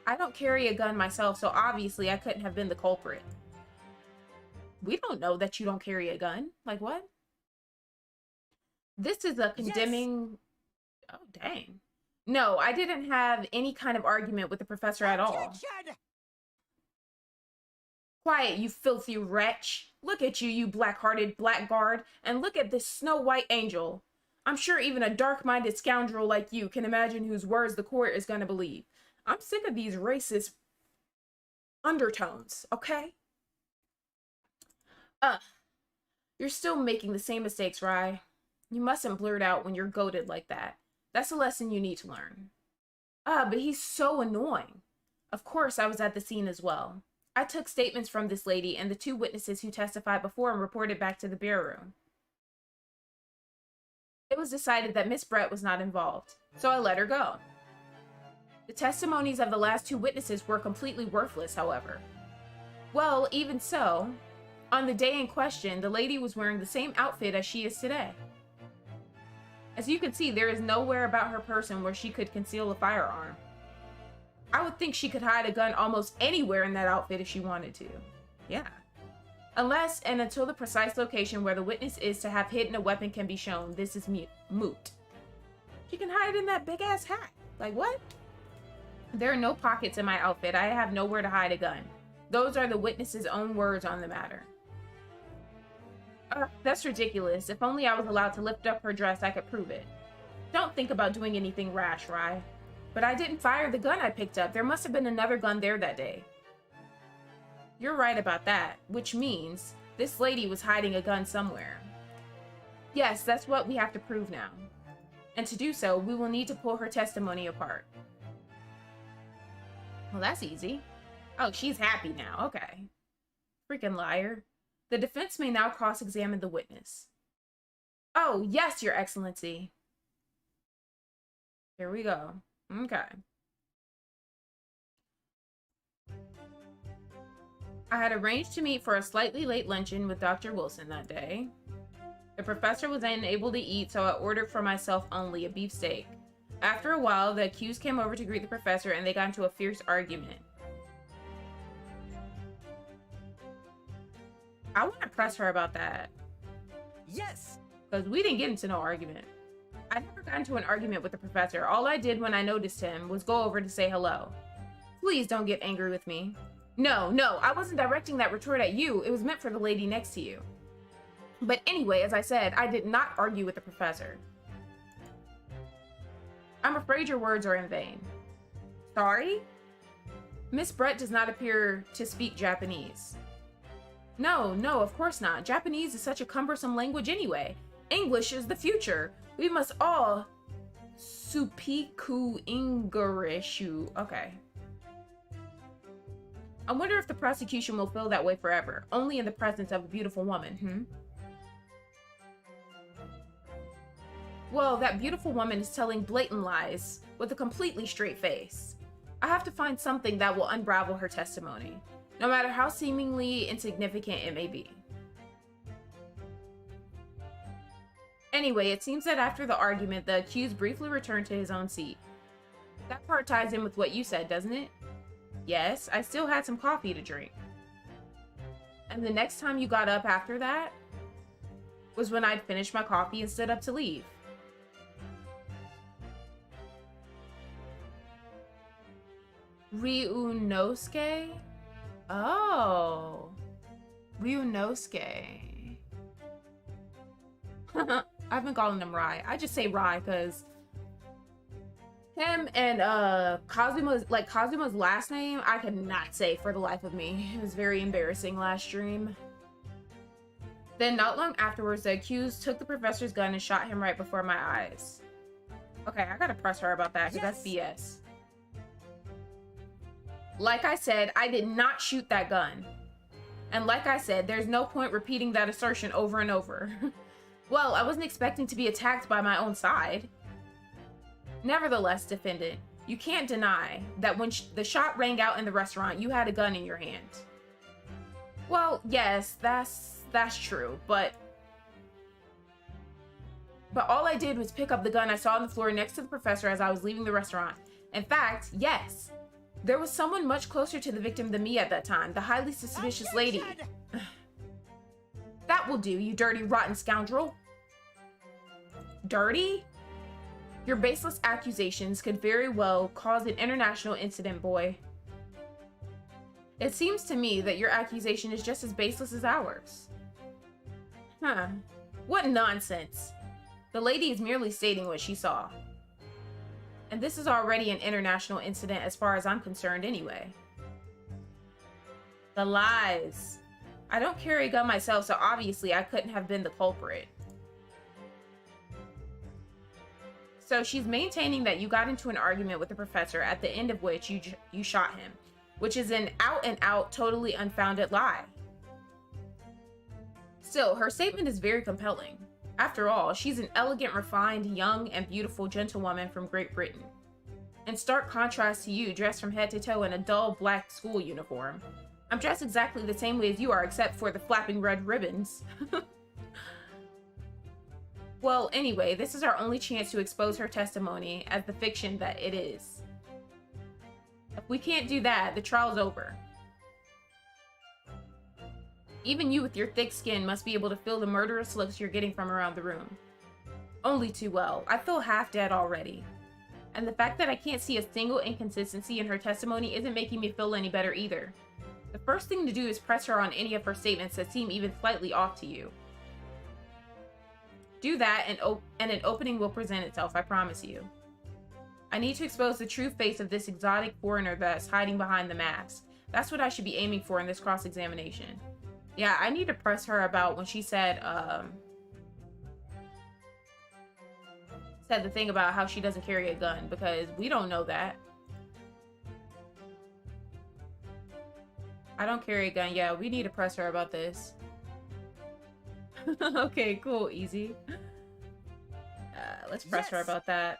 I don't carry a gun myself, so obviously I couldn't have been the culprit. We don't know that you don't carry a gun. Like, what? This is a condemning... Yes. Oh, dang. No, I didn't have any kind of argument with the professor at all. Quiet, you filthy wretch. Look at you, you black-hearted blackguard, and look at this snow-white angel. I'm sure even a dark-minded scoundrel like you can imagine whose words the court is going to believe. I'm sick of these racist undertones, okay? You're still making the same mistakes, Rai. You mustn't blurt out when you're goaded like that. That's a lesson you need to learn. But he's so annoying. Of course, I was at the scene as well. I took statements from this lady and the 2 witnesses who testified before and reported back to the bureau room. It was decided that Miss Brett was not involved, so I let her go. The testimonies of the last 2 witnesses were completely worthless, however. Well, even so, on the day in question, the lady was wearing the same outfit as she is today. As you can see, there is nowhere about her person where she could conceal a firearm. I would think she could hide a gun almost anywhere in that outfit if she wanted to. Yeah. Unless and until the precise location where the witness is to have hidden a weapon can be shown, this is moot. She can hide in that big-ass hat. Like, what? There are no pockets in my outfit. I have nowhere to hide a gun. Those are the witness's own words on the matter. That's ridiculous. If only I was allowed to lift up her dress, I could prove it. Don't think about doing anything rash, Rye. But I didn't fire the gun I picked up. There must have been another gun there that day. You're right about that, which means this lady was hiding a gun somewhere. Yes, that's what we have to prove now. And to do so, we will need to pull her testimony apart. Well, that's easy. Oh, she's happy now. Okay. Freaking liar. The defense may now cross-examine the witness. Oh, yes, Your Excellency. Here we go. Okay. I had arranged to meet for a slightly late luncheon with Dr. Wilson that day. The professor was unable to eat, so I ordered for myself only a beefsteak. After a while, the accused came over to greet the professor and they got into a fierce argument. I want to press her about that. Yes! Because we didn't get into no argument. I never got into an argument with the professor. All I did when I noticed him was go over to say hello. Please don't get angry with me. No, I wasn't directing that retort at you. It was meant for the lady next to you. But anyway, as I said, I did not argue with the professor. I'm afraid your words are in vain. Sorry? Miss Brett does not appear to speak Japanese. No, of course not. Japanese is such a cumbersome language anyway. English is the future. We must all supiku ingarishu. Okay. I wonder if the prosecution will feel that way forever, only in the presence of a beautiful woman, Well, that beautiful woman is telling blatant lies with a completely straight face. I have to find something that will unravel her testimony, no matter how seemingly insignificant it may be. Anyway, it seems that after the argument, the accused briefly returned to his own seat. That part ties in with what you said, doesn't it? Yes, I still had some coffee to drink. And the next time you got up after that was when I'd finished my coffee and stood up to leave. Ryunosuke? Oh. Ryunosuke. I've been calling him Rai. I just say Rai because him and Kazuma's last name I could not say for the life of me. It was very embarrassing last stream. Then not long afterwards, the accused took the professor's gun and shot him right before my eyes. Okay, I gotta press her about that because that's BS. Like I said, I did not shoot that gun. And like I said, there's no point repeating that assertion over and over. Well, I wasn't expecting to be attacked by my own side. Nevertheless, defendant, you can't deny that when the shot rang out in the restaurant, you had a gun in your hand. Well, yes, that's true, but all I did was pick up the gun I saw on the floor next to the professor as I was leaving the restaurant. In fact, yes, there was someone much closer to the victim than me at that time, the highly suspicious lady. That will do, you dirty, rotten scoundrel. Dirty? Your baseless accusations could very well cause an international incident, boy. It seems to me that your accusation is just as baseless as ours. Huh. What nonsense. The lady is merely stating what she saw. And this is already an international incident as far as I'm concerned anyway. The lies. I don't carry a gun myself, so obviously I couldn't have been the culprit. So she's maintaining that you got into an argument with the professor, at the end of which you shot him, which is an out-and-out, totally unfounded lie. Still, her statement is very compelling. After all, she's an elegant, refined, young, and beautiful gentlewoman from Great Britain. In stark contrast to you, dressed from head to toe in a dull black school uniform. I'm dressed exactly the same way as you are, except for the flapping red ribbons. Well, anyway, this is our only chance to expose her testimony as the fiction that it is. If we can't do that, the trial's over. Even you with your thick skin must be able to feel the murderous looks you're getting from around the room. Only too well. I feel half dead already. And the fact that I can't see a single inconsistency in her testimony isn't making me feel any better either. The first thing to do is press her on any of her statements that seem even slightly off to you. Do that, and an opening will present itself, I promise you. I need to expose the true face of this exotic foreigner that's hiding behind the mask. That's what I should be aiming for in this cross-examination. Yeah, I need to press her about when she said the thing about how she doesn't carry a gun, because we don't know that. I don't carry a gun. Yeah, we need to press her about this. Okay, cool, easy. Let's press her about that.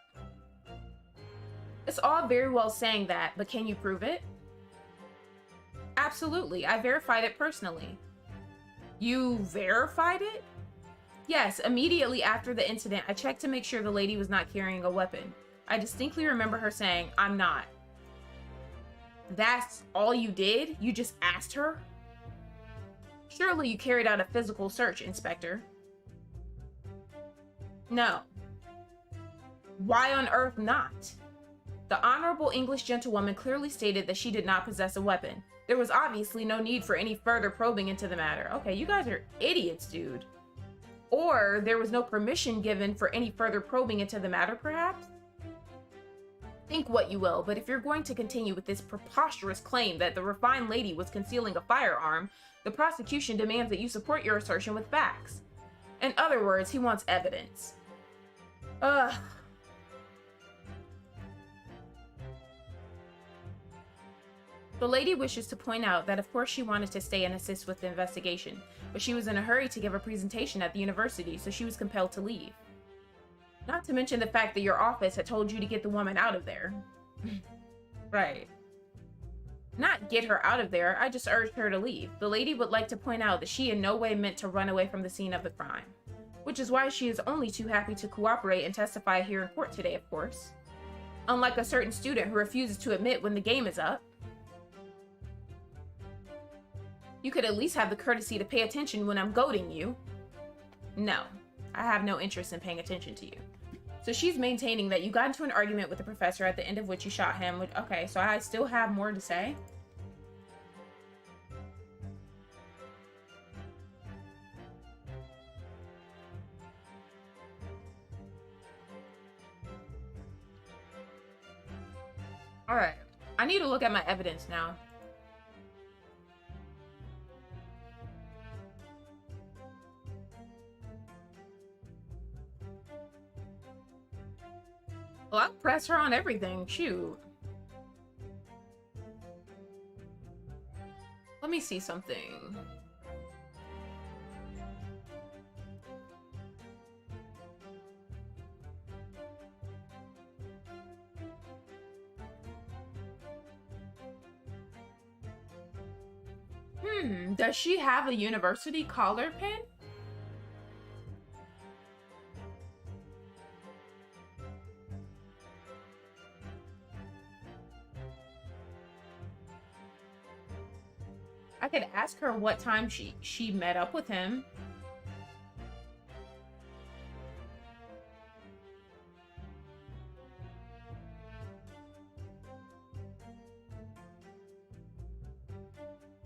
It's all very well saying that, but can you prove it? Absolutely, I verified it personally. You verified it? Yes, immediately after the incident, I checked to make sure the lady was not carrying a weapon. I distinctly remember her saying, "I'm not." That's all you did? You just asked her? Surely you carried out a physical search, Inspector. No. Why on earth not? The honorable English gentlewoman clearly stated that she did not possess a weapon. There was obviously no need for any further probing into the matter. Okay, you guys are idiots, dude. Or there was no permission given for any further probing into the matter, perhaps? Think what you will, but if you're going to continue with this preposterous claim that the refined lady was concealing a firearm, the prosecution demands that you support your assertion with facts. In other words, he wants evidence. Ugh. The lady wishes to point out that of course she wanted to stay and assist with the investigation, but she was in a hurry to give a presentation at the university, so she was compelled to leave. Not to mention the fact that your office had told you to get the woman out of there. Right. Not get her out of there, I just urged her to leave. The lady would like to point out that she in no way meant to run away from the scene of the crime. Which is why she is only too happy to cooperate and testify here in court today, of course. Unlike a certain student who refuses to admit when the game is up. You could at least have the courtesy to pay attention when I'm goading you. No, I have no interest in paying attention to you. So she's maintaining that you got into an argument with the professor at the end of which you shot him. Which, okay, so I still have more to say. All right, I need to look at my evidence now. Well, I'll press her on everything. Shoot. Let me see something. Does she have a university collar pin? I could ask her what time she met up with him.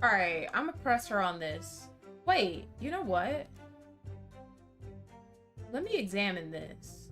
Alright, I'm gonna press her on this. Wait, you know what? Let me examine this.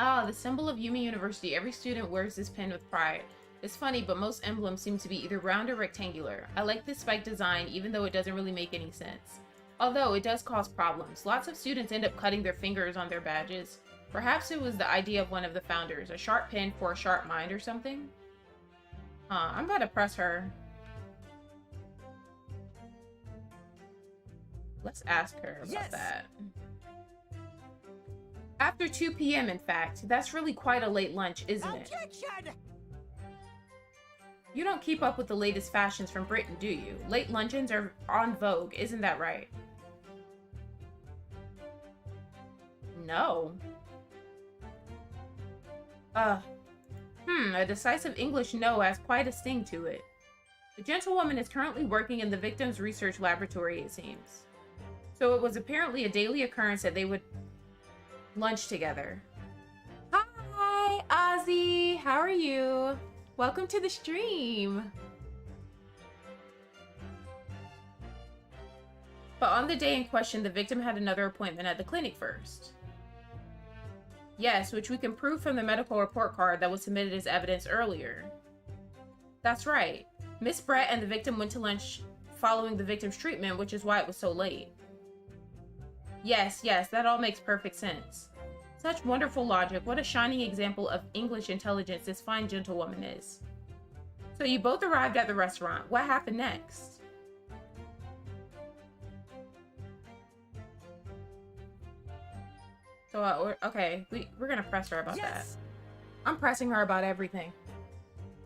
Ah, the symbol of Yumi University. Every student wears this pin with pride. It's funny, but most emblems seem to be either round or rectangular. I like this spike design, even though it doesn't really make any sense. Although, it does cause problems. Lots of students end up cutting their fingers on their badges. Perhaps it was the idea of one of the founders. A sharp pin for a sharp mind or something? I'm about to press her. Let's ask her about that. After 2 p.m., in fact. That's really quite a late lunch, isn't it? You don't keep up with the latest fashions from Britain, do you? Late luncheons are en vogue, isn't that right? No. A decisive English no has quite a sting to it. The gentlewoman is currently working in the victim's research laboratory, it seems. So it was apparently a daily occurrence that they would lunch together. Hi, Ozzy. How are you? Welcome to the stream. But on the day in question, the victim had another appointment at the clinic first. Yes, which we can prove from the medical report card that was submitted as evidence earlier. That's right. Miss Brett and the victim went to lunch following the victim's treatment, which is why it was so late. Yes, that all makes perfect sense. Such wonderful logic. What a shining example of English intelligence this fine gentlewoman is. So you both arrived at the restaurant. What happened next? So, okay, we're gonna press her about that. I'm pressing her about everything.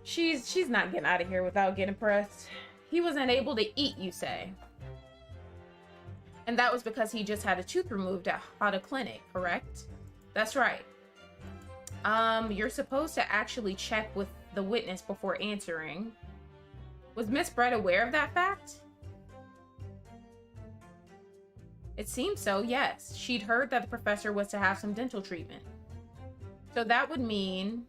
She's not getting out of here without getting pressed. He was unable to eat, you say. And that was because he just had a tooth removed at a clinic, correct? That's right. You're supposed to actually check with the witness before answering. Was Miss Brett aware of that fact? It seems so, yes. She'd heard that the professor was to have some dental treatment. So that would mean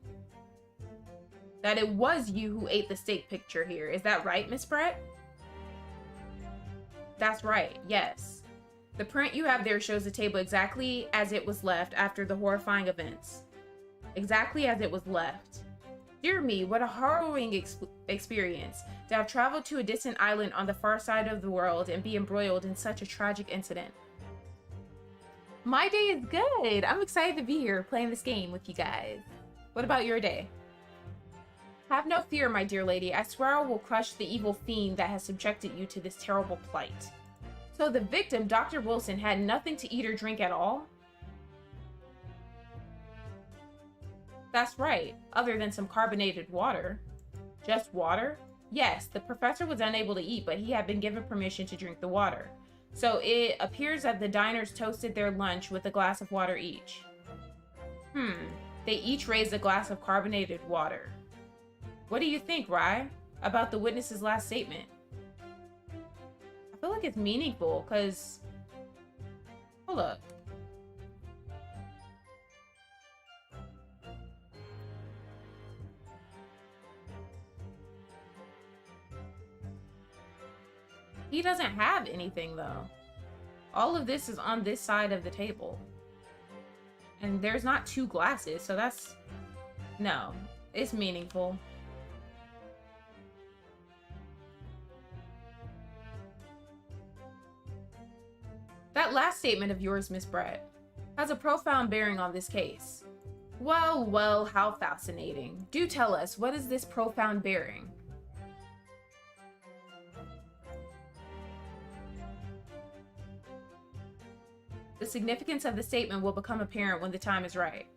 that it was you who ate the steak picture here. Is that right, Miss Brett? That's right, yes. The print you have there shows the table exactly as it was left after the horrifying events. Exactly as it was left. Dear me, what a harrowing experience to have traveled to a distant island on the far side of the world and be embroiled in such a tragic incident. My day is good. I'm excited to be here playing this game with you guys. What about your day? Have no fear, my dear lady. I swear I will crush the evil fiend that has subjected you to this terrible plight. So the victim, Dr. Wilson, had nothing to eat or drink at all? That's right, other than some carbonated water. Just water? Yes, the professor was unable to eat, but he had been given permission to drink the water. So it appears that the diners toasted their lunch with a glass of water each. They each raised a glass of carbonated water. What do you think, Rye, about the witness's last statement? I feel like it's meaningful, because... Hold up. He doesn't have anything, though. All of this is on this side of the table. And there's not 2 glasses, so that's... No, it's meaningful. That last statement of yours, Miss Brett, has a profound bearing on this case. Well, how fascinating. Do tell us, what is this profound bearing? The significance of the statement will become apparent when the time is right.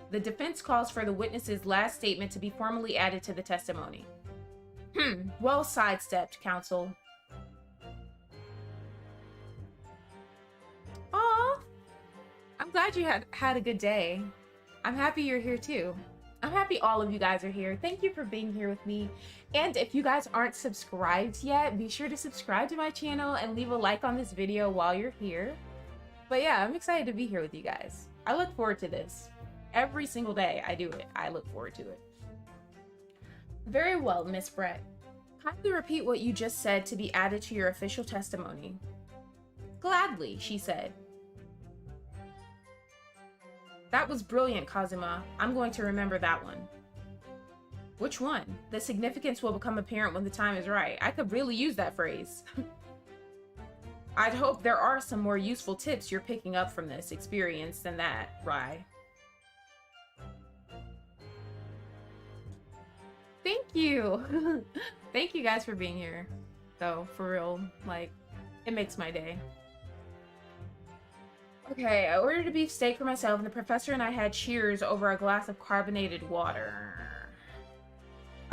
The defense calls for the witness's last statement to be formally added to the testimony. Well sidestepped, counsel. Aw, I'm glad you had a good day. I'm happy you're here too. I'm happy all of you guys are here. Thank you for being here with me. And if you guys aren't subscribed yet, be sure to subscribe to my channel and leave a like on this video while you're here. But yeah, I'm excited to be here with you guys. I look forward to this. Every single day I do it. I look forward to it. Very well, Miss Brett. Kindly repeat what you just said to be added to your official testimony. Gladly, she said. That was brilliant, Kazuma. I'm going to remember that one. Which one? The significance will become apparent when the time is right. I could really use that phrase. I'd hope there are some more useful tips you're picking up from this experience than that, Rai. Thank you! Thank you guys for being here. Though, for real, like, it makes my day. Okay, I ordered a beef steak for myself, and the professor and I had cheers over a glass of carbonated water.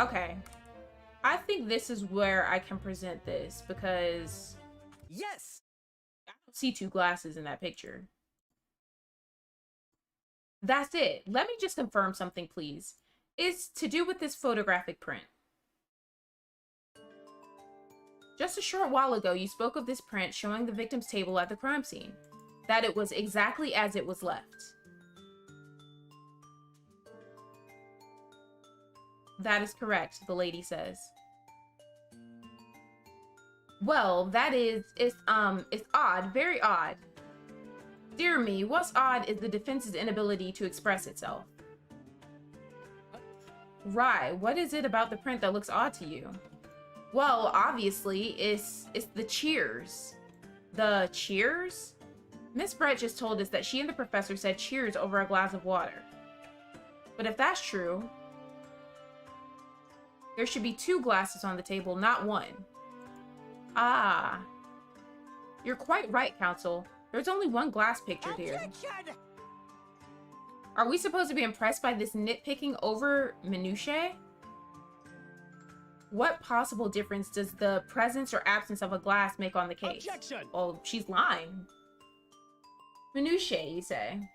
Okay. I think this is where I can present this, because... Yes! I don't see two glasses in that picture. That's it. Let me just confirm something, please. It's to do with this photographic print. Just a short while ago, you spoke of this print showing the victim's table at the crime scene. That it was exactly as it was left. That is correct, the lady says. Well, that is, it's odd, very odd. Dear me, what's odd is the defense's inability to express itself. Rai, what is it about the print that looks odd to you? Well, obviously, it's the cheers. The cheers? Miss Brett just told us that she and the professor said cheers over a glass of water. But if that's true, there should be two glasses on the table, not one. Ah. You're quite right, Counsel. There's only one glass pictured here. Are we supposed to be impressed by this nitpicking over minutiae? What possible difference does the presence or absence of a glass make on the case? Objection! Well, she's lying. Minutiae, you say?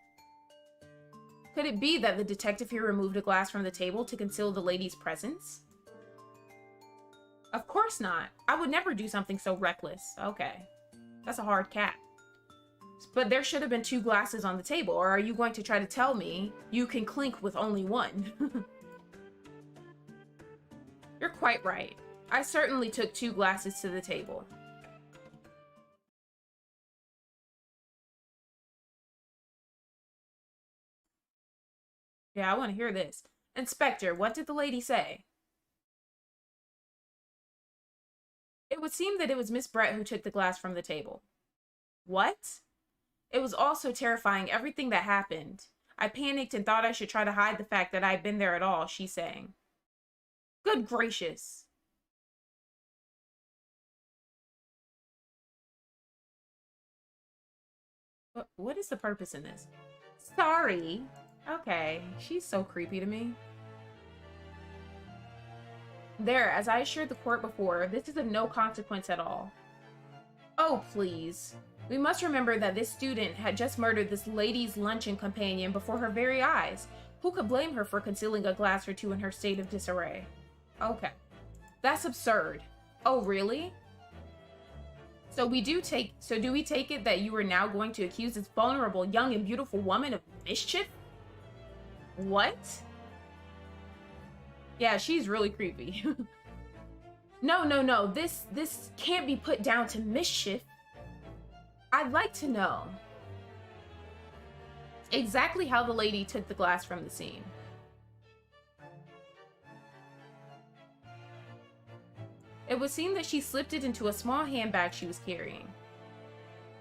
Could it be that the detective here removed a glass from the table to conceal the lady's presence? Of course not. I would never do something so reckless. Okay. That's a hard cap. But there should have been two glasses on the table, or are you going to try to tell me you can clink with only one? You're quite right. I certainly took two glasses to the table. Yeah, I want to hear this. Inspector, what did the lady say? It would seem that it was Miss Brett who took the glass from the table. What? It was all so terrifying, everything that happened. I panicked and thought I should try to hide the fact that I'd been there at all, she's saying. Good gracious. What is the purpose in this? Sorry. Okay, she's so creepy to me. There, as I assured the court before, this is of no consequence at all. Oh, please. We must remember that this student had just murdered this lady's luncheon companion before her very eyes. Who could blame her for concealing a glass or two in her state of disarray? Okay. That's absurd. Oh, really? So do we take it that you are now going to accuse this vulnerable, young and beautiful woman of mischief? What? Yeah, she's really creepy. No. This can't be put down to mischief. I'd like to know exactly how the lady took the glass from the scene. It would seem that she slipped it into a small handbag she was carrying.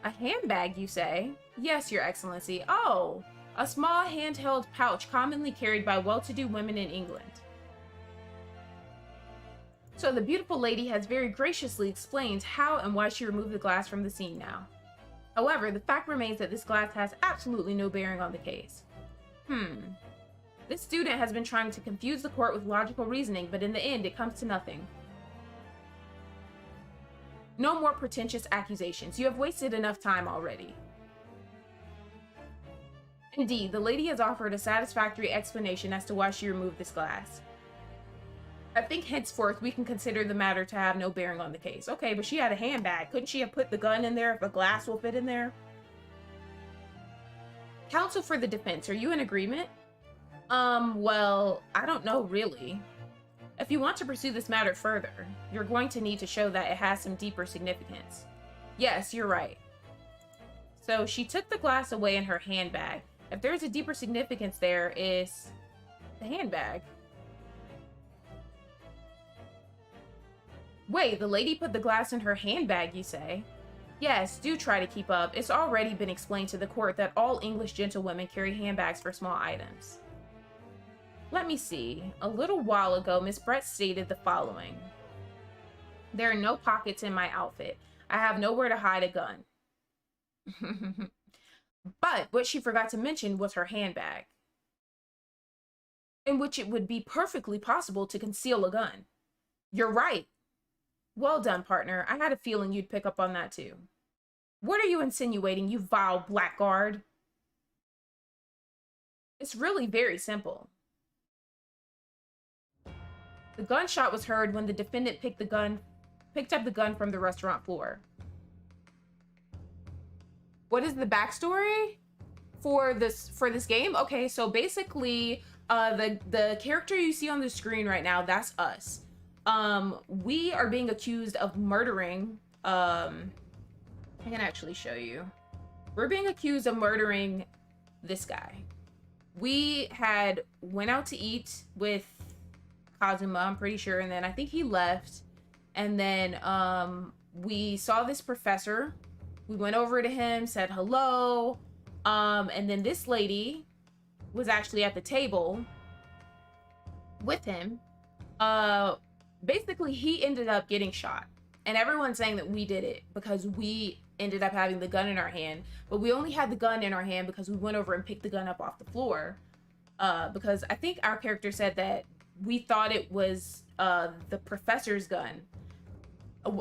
A handbag, you say? Yes, Your Excellency. Oh, a small handheld pouch commonly carried by well-to-do women in England. So the beautiful lady has very graciously explained how and why she removed the glass from the scene now. However, the fact remains that this glass has absolutely no bearing on the case. This student has been trying to confuse the court with logical reasoning, but in the end, it comes to nothing. No more pretentious accusations. You have wasted enough time already. Indeed, the lady has offered a satisfactory explanation as to why she removed this glass. I think henceforth we can consider the matter to have no bearing on the case. Okay, but she had a handbag. Couldn't she have put the gun in there if a glass will fit in there? Counsel for the defense, are you in agreement? Well, I don't know really. If you want to pursue this matter further, you're going to need to show that it has some deeper significance. Yes, you're right. So she took the glass away in her handbag. If there's a deeper significance there, is the handbag. Wait, the lady put the glass in her handbag, you say? Yes, do try to keep up. It's already been explained to the court that all English gentlewomen carry handbags for small items. Let me see. A little while ago, Miss Brett stated the following. There are no pockets in my outfit. I have nowhere to hide a gun. But what she forgot to mention was her handbag, in which it would be perfectly possible to conceal a gun. You're right. Well done, partner. I had a feeling you'd pick up on that too. What are you insinuating, you vile blackguard? It's really very simple. The gunshot was heard when the defendant picked up the gun from the restaurant floor. What is the backstory for this game? Okay, so basically, the character you see on the screen right now, that's us. We are being accused of murdering, I can actually show you. We're being accused of murdering this guy. We had went out to eat with Kazuma, I'm pretty sure, and then I think he left. And then we saw this professor. We went over to him, said hello. And then this lady was actually at the table with him. Basically, he ended up getting shot. And everyone's saying that we did it because we ended up having the gun in our hand. But we only had the gun in our hand because we went over and picked the gun up off the floor. Because I think our character said that we thought it was the professor's gun.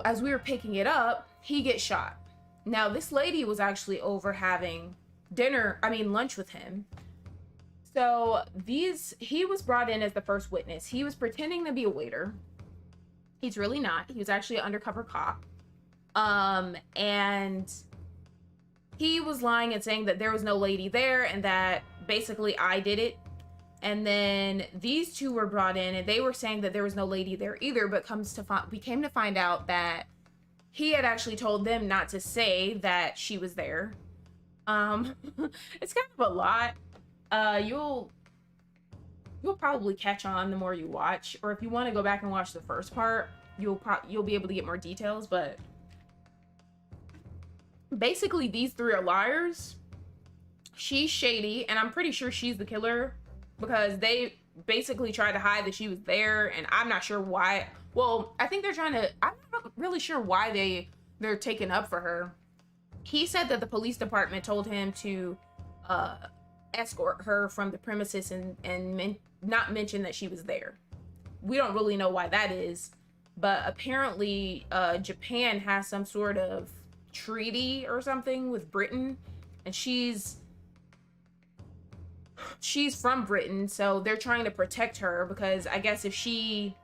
As we were picking it up, he gets shot. Now, this lady was actually over having lunch with him. So he was brought in as the first witness. He was pretending to be a waiter. He's really not. He was actually an undercover cop. And he was lying and saying that there was no lady there and that basically I did it. And then these two were brought in and they were saying that there was no lady there either, but we came to find out that he had actually told them not to say that she was there. It's kind of a lot. You'll probably catch on the more you watch, or if you want to go back and watch the first part, you'll be able to get more details. But basically, these three are liars. She's shady, and I'm pretty sure she's the killer because they basically tried to hide that she was there, and I'm not sure why. Well, I think I'm not really sure why they're taking up for her. He said that the police department told him to escort her from the premises and not mention that she was there. We don't really know why that is, but apparently Japan has some sort of treaty or something with Britain, and she's from Britain, so they're trying to protect her because I guess if she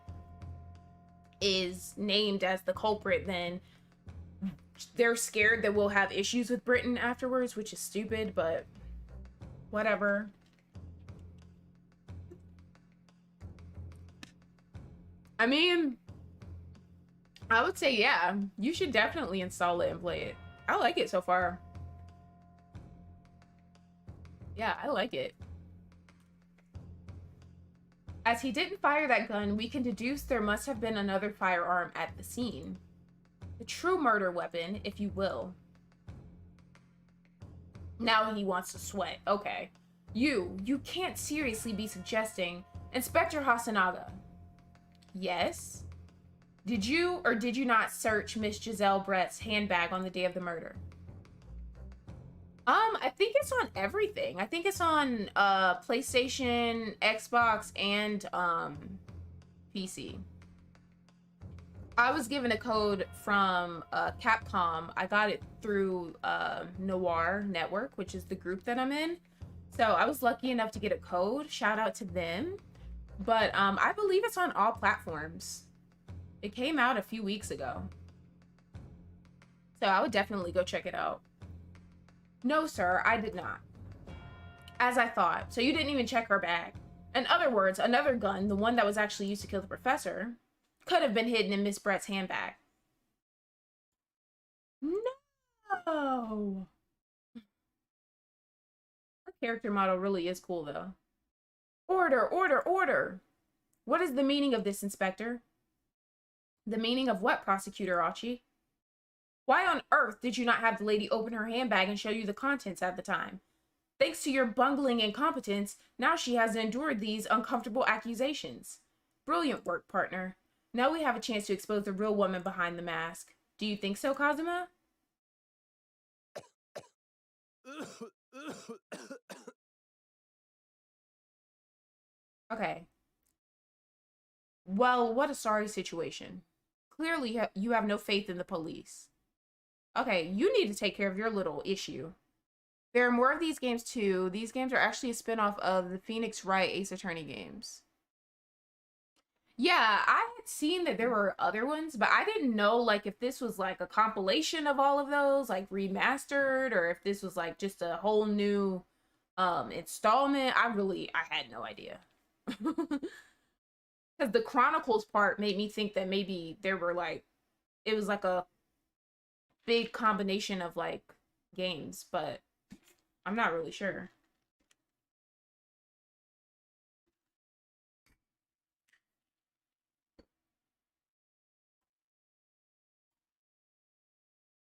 is named as the culprit, then they're scared that we'll have issues with Britain afterwards, which is stupid, but whatever. I mean, I would say, yeah, you should definitely install it and play it. I like it so far. Yeah, I like it. As he didn't fire that gun, we can deduce there must have been another firearm at the scene. The true murder weapon, if you will. Now he wants to sweat. Okay. You can't seriously be suggesting... Inspector Hasanaga. Yes? Did you or did you not search Miss Giselle Brett's handbag on the day of the murder? I think it's on everything. I think it's on PlayStation, Xbox, and PC. I was given a code from Capcom. I got it through Noir Network, which is the group that I'm in. So I was lucky enough to get a code. Shout out to them. But I believe it's on all platforms. It came out a few weeks ago. So I would definitely go check it out. No, sir, I did not. As I thought. So you didn't even check her bag. In other words, another gun, the one that was actually used to kill the professor, could have been hidden in Miss Brett's handbag. No. character model really is cool, though. Order, order, order! What is the meaning of this, Inspector? The meaning of what, Prosecutor Achi? Why on earth did you not have the lady open her handbag and show you the contents at the time? Thanks to your bungling incompetence, now she has endured these uncomfortable accusations. Brilliant work, partner. Now we have a chance to expose the real woman behind the mask. Do you think so, Kazuma? Okay. Well, what a sorry situation. Clearly, you have no faith in the police. Okay, you need to take care of your little issue. There are more of these games too. These games are actually a spin-off of the Phoenix Wright Ace Attorney games. Yeah, I had seen that there were other ones, but I didn't know like if this was like a compilation of all of those, like remastered, or if this was like just a whole new installment. I had no idea. Because the Chronicles part made me think that maybe there were like it was like a big combination of like games, but I'm not really sure.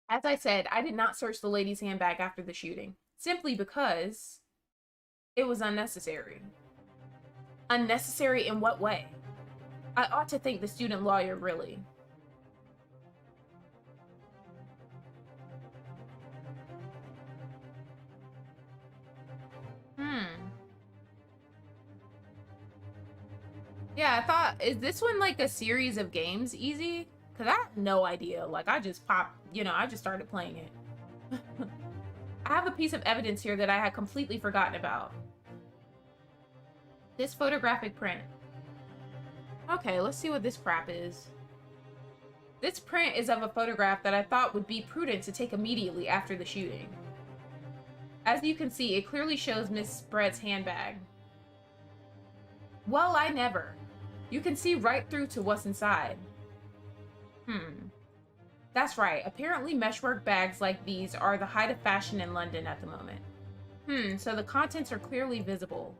As I said, I did not search the lady's handbag after the shooting, simply because it was unnecessary. Unnecessary in what way? I ought to thank the student lawyer, really. Yeah, I thought, is this one like a series of games easy? Because I have no idea. Like, I just I just started playing it. I have a piece of evidence here that I had completely forgotten about. This photographic print. Okay, let's see what this crap is. This print is of a photograph that I thought would be prudent to take immediately after the shooting. As you can see, it clearly shows Miss Brett's handbag. Well, I never. You can see right through to what's inside. That's right. Apparently meshwork bags like these are the height of fashion in London at the moment. So the contents are clearly visible.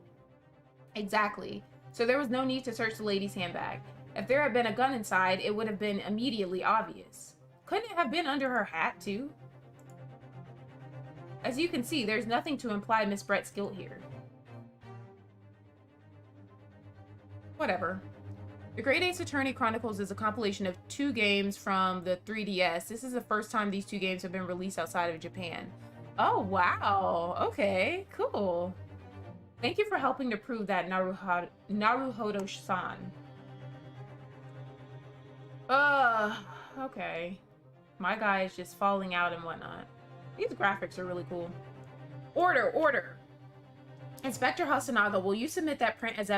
Exactly. So there was no need to search the lady's handbag. If there had been a gun inside, it would have been immediately obvious. Couldn't it have been under her hat, too? As you can see, there's nothing to imply Miss Brett's guilt here. Whatever. The Great Ace Attorney Chronicles is a compilation of 2 games from the 3DS. This is the first time these 2 games have been released outside of Japan. Oh, wow. Okay, cool. Thank you for helping to prove that, Naruhodo-san. Okay. My guy is just falling out and whatnot. These graphics are really cool. Order, order! Inspector Hasanaga, will you submit that print as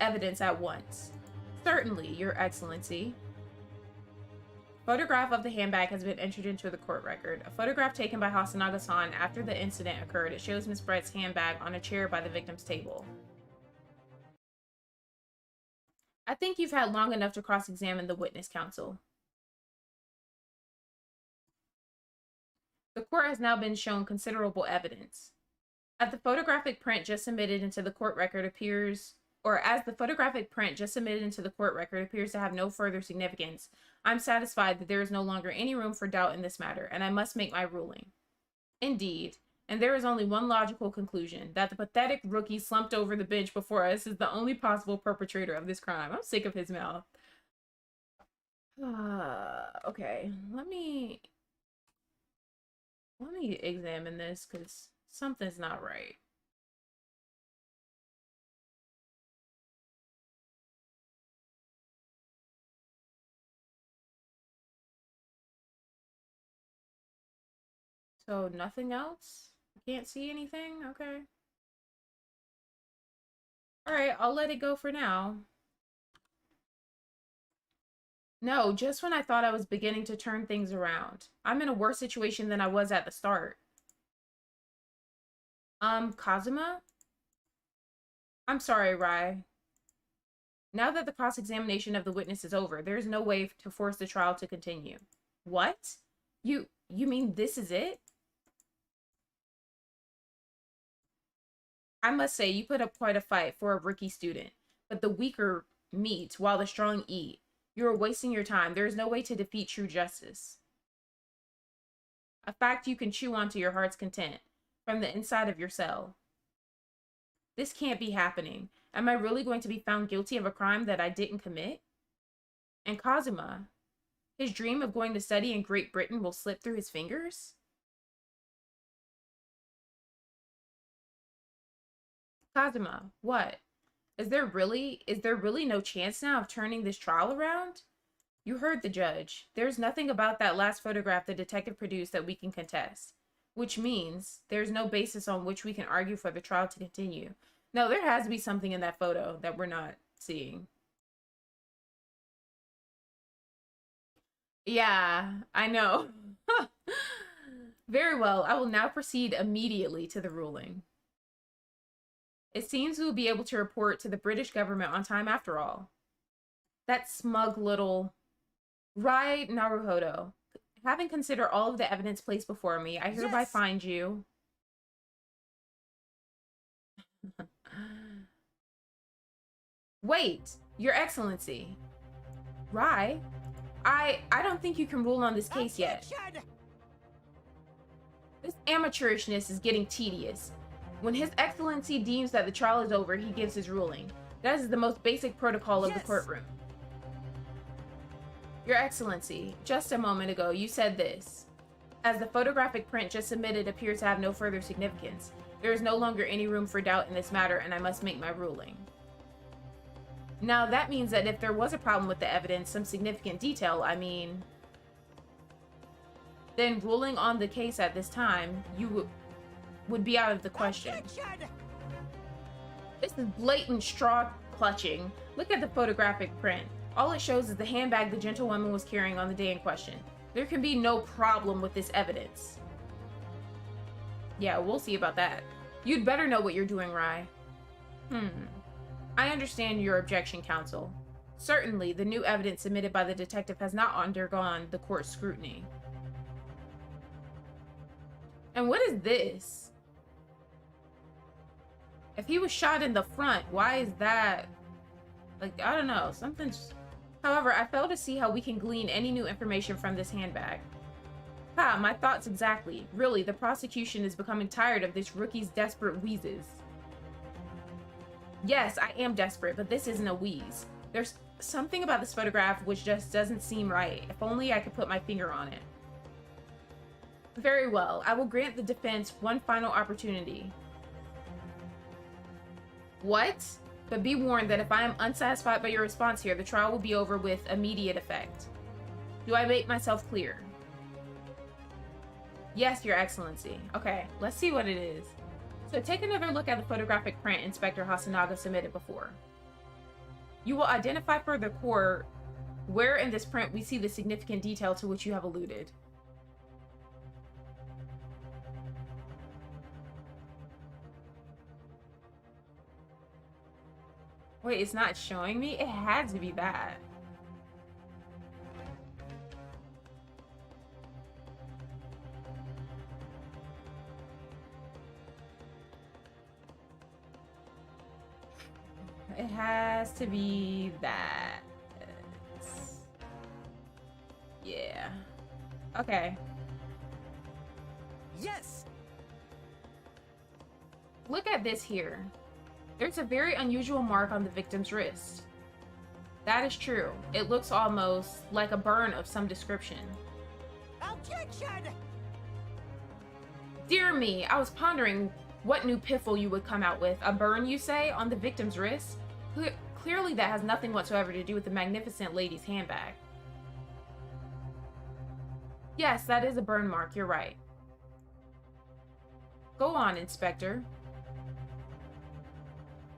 evidence at once? Certainly, Your Excellency. Photograph of the handbag has been entered into the court record. A photograph taken by Hasanaga-san after the incident occurred. It shows Miss Brett's handbag on a chair by the victim's table. I think you've had long enough to cross-examine the witness counsel. The court has now been shown considerable evidence. As the photographic print just submitted into the court record appears to have no further significance, I'm satisfied that there is no longer any room for doubt in this matter, and I must make my ruling. Indeed, and there is only one logical conclusion, that the pathetic rookie slumped over the bench before us is the only possible perpetrator of this crime. I'm sick of his mouth. Okay, let me examine this, because something's not right. So nothing else? Can't see anything? Okay. Alright, I'll let it go for now. No, just when I thought I was beginning to turn things around. I'm in a worse situation than I was at the start. Kazuma? I'm sorry, Rai. Now that the cross-examination of the witness is over, there is no way to force the trial to continue. What? You mean this is it? I must say, you put up quite a fight for a rookie student, but the weaker meet while the strong eat. You are wasting your time. There is no way to defeat true justice. A fact you can chew on to your heart's content from the inside of your cell. This can't be happening. Am I really going to be found guilty of a crime that I didn't commit? And Kazuma, his dream of going to study in Great Britain will slip through his fingers? Kazuma, what? Is there really no chance now of turning this trial around? You heard the judge. There's nothing about that last photograph the detective produced that we can contest. Which means there's no basis on which we can argue for the trial to continue. No, there has to be something in that photo that we're not seeing. Yeah, I know. Very well, I will now proceed immediately to the ruling. It seems we will be able to report to the British government on time after all. That smug little... Right, Naruhodo. Having considered all of the evidence placed before me, I hereby find you... Wait, Your Excellency. Rai, I don't think you can rule on this case yet. This amateurishness is getting tedious. When His Excellency deems that the trial is over, he gives his ruling. That is the most basic protocol of the courtroom. Your Excellency, just a moment ago, you said this. As the photographic print just submitted appears to have no further significance, there is no longer any room for doubt in this matter, and I must make my ruling. Now, that means that if there was a problem with the evidence, some significant detail, I mean... then ruling on the case at this time, you would be out of the question. This is blatant straw clutching. Look at the photographic print. All it shows is the handbag the gentlewoman was carrying on the day in question. There can be no problem with this evidence. Yeah, we'll see about that. You'd better know what you're doing, Rai. I understand your objection, counsel. Certainly, the new evidence submitted by the detective has not undergone the court's scrutiny. And what is this? If he was shot in the front, why is that? Like, I don't know. Something's... However, I fail to see how we can glean any new information from this handbag. Ha, my thoughts exactly. Really, the prosecution is becoming tired of this rookie's desperate wheezes. Yes, I am desperate, but this isn't a wheeze. There's something about this photograph which just doesn't seem right. If only I could put my finger on it. Very well, I will grant the defense one final opportunity. What? But be warned that if I am unsatisfied by your response here, the trial will be over with immediate effect. Do I make myself clear? Yes, Your Excellency. Okay, let's see what it is. So take another look at the photographic print Inspector Hasanaga submitted before. You will identify for the court where in this print we see the significant detail to which you have alluded. Wait, it's not showing me? It had to be that. It has to be that. Yeah. Okay. Yes. Look at this here. There's a very unusual mark on the victim's wrist. That is true. It looks almost like a burn of some description. Objection! Dear me, I was pondering what new piffle you would come out with. A burn, you say, on the victim's wrist? Clearly that has nothing whatsoever to do with the magnificent lady's handbag. Yes, that is a burn mark, you're right. Go on, Inspector.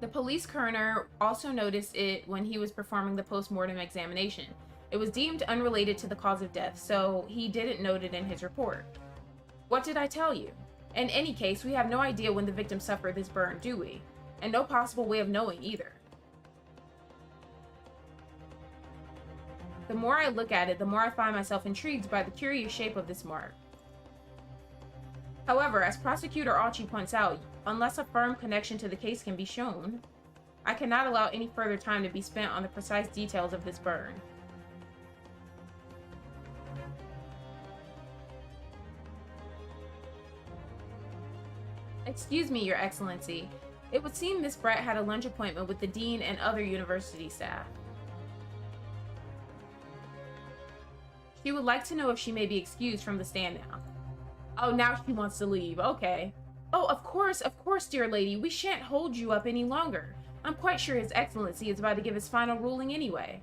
The police coroner also noticed it when he was performing the post-mortem examination. It was deemed unrelated to the cause of death, so he didn't note it in his report. What did I tell you? In any case, we have no idea when the victim suffered this burn, do we? And no possible way of knowing either. The more I look at it, the more I find myself intrigued by the curious shape of this mark. However, as Prosecutor Achi points out, unless a firm connection to the case can be shown, I cannot allow any further time to be spent on the precise details of this burn. Excuse me, Your Excellency. It would seem Miss Brett had a lunch appointment with the dean and other university staff. She would like to know if she may be excused from the stand now. Oh, now she wants to leave. Okay. Oh, of course, dear lady. We shan't hold you up any longer. I'm quite sure His Excellency is about to give his final ruling anyway.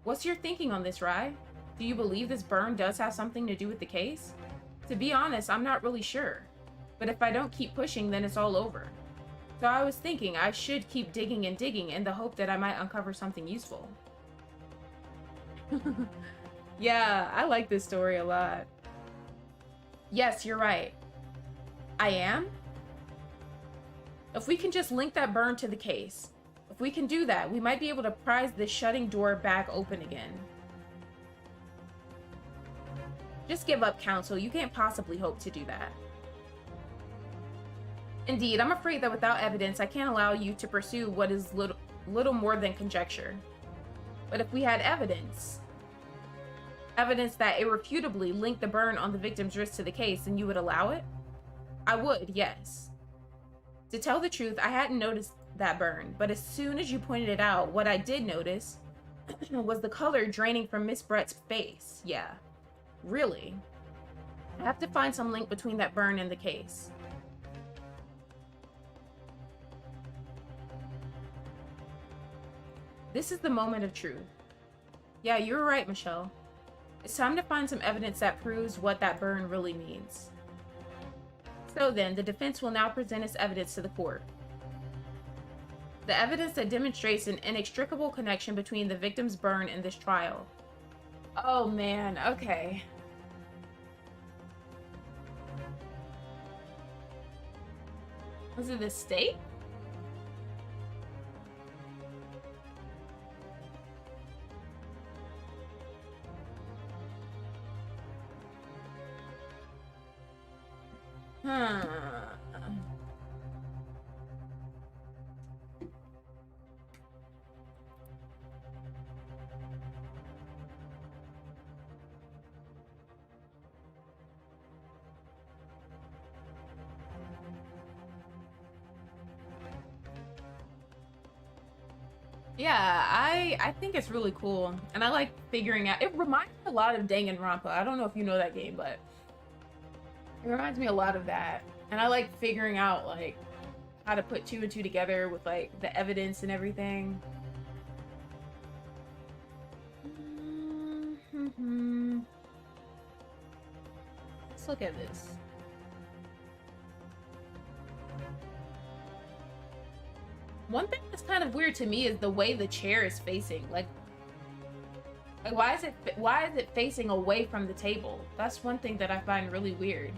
What's your thinking on this, Rai? Do you believe this burn does have something to do with the case? To be honest, I'm not really sure. But if I don't keep pushing, then it's all over. So I was thinking I should keep digging and digging in the hope that I might uncover something useful. Yeah, I like this story a lot. Yes, you're right. I am? If we can just link that burn to the case. If we can do that, we might be able to prise this shutting door back open again. Just give up, Counsel. You can't possibly hope to do that. Indeed, I'm afraid that without evidence, I can't allow you to pursue what is little more than conjecture. But if we had evidence that irrefutably linked the burn on the victim's wrist to the case, then you would allow it? I would, yes. To tell the truth, I hadn't noticed that burn, but as soon as you pointed it out, what I did notice was the color draining from Miss Brett's face. Yeah. Really? I have to find some link between that burn and the case. This is the moment of truth. Yeah, you're right, Michelle. It's time to find some evidence that proves what that burn really means. So then, the defense will now present its evidence to the court. The evidence that demonstrates an inextricable connection between the victim's burn and this trial. Oh man, okay. Was it the state? Yeah, I think it's really cool, and I like figuring out. It reminds me a lot of Danganronpa. I don't know if you know that game, but it reminds me a lot of that. And I like figuring out like how to put two and two together with like the evidence and everything. Let's look at this. One thing that's kind of weird to me is the way the chair is facing. Like why is it facing away from the table? That's one thing that I find really weird.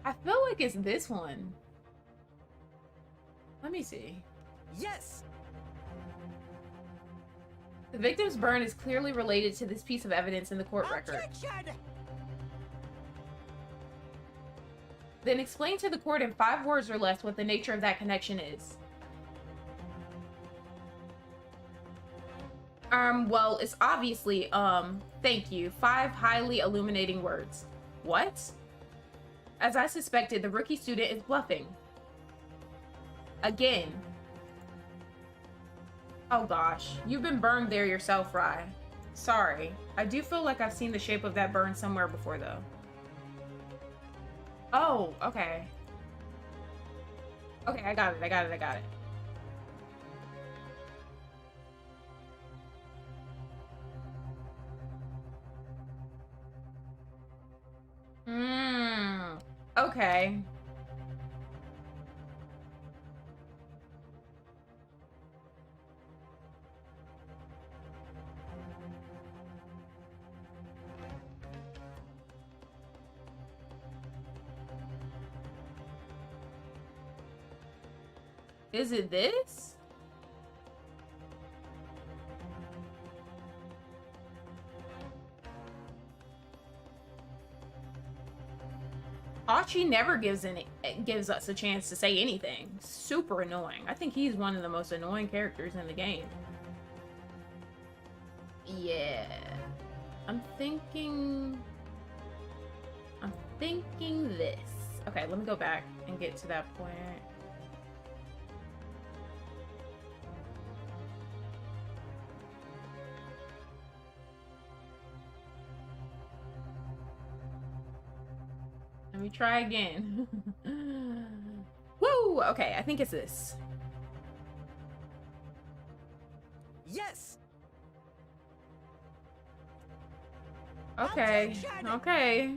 I feel like it's this one. Let me see. Yes! The victim's burn is clearly related to this piece of evidence in the court record. Objection! Then explain to the court in 5 words or less what the nature of that connection is. Well, it's obviously, thank you. 5 highly illuminating words. What? As I suspected, the rookie student is bluffing. Again. Oh gosh, you've been burned there yourself, Rai. Sorry. I do feel like I've seen the shape of that burn somewhere before, though. Oh, okay. Okay, I got it. Okay. Is it this? Archie never gives us a chance to say anything. Super annoying. I think he's one of the most annoying characters in the game. Yeah. I'm thinking this. Okay, let me go back and get to that point. Let me try again. Woo! Okay, I think it's this. Yes. Okay. Okay.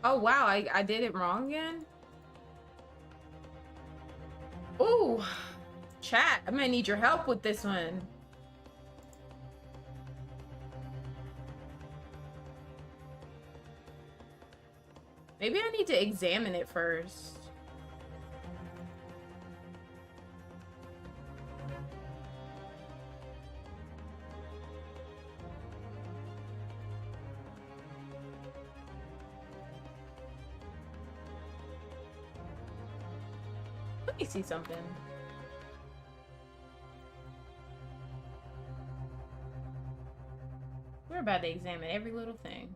Oh wow, I did it wrong again? Ooh. Chat, I might need your help with this one. Maybe I need to examine it first. Let me see something. We're about to examine every little thing.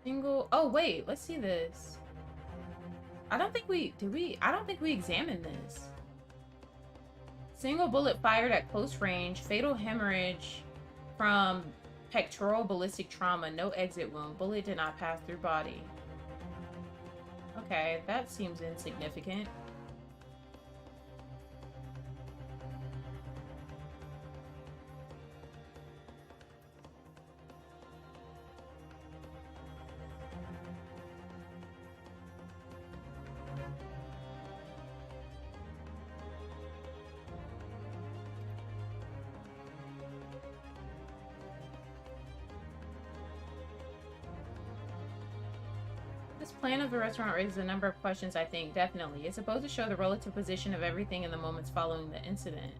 Single. Oh wait, let's see this. I don't think we I don't think we examined this. Single bullet fired at close range, fatal hemorrhage from pectoral ballistic trauma, no exit wound. Bullet did not pass through body. Okay, that seems insignificant. This plan of the restaurant raises a number of questions, I think, definitely. It's supposed to show the relative position of everything in the moments following the incident.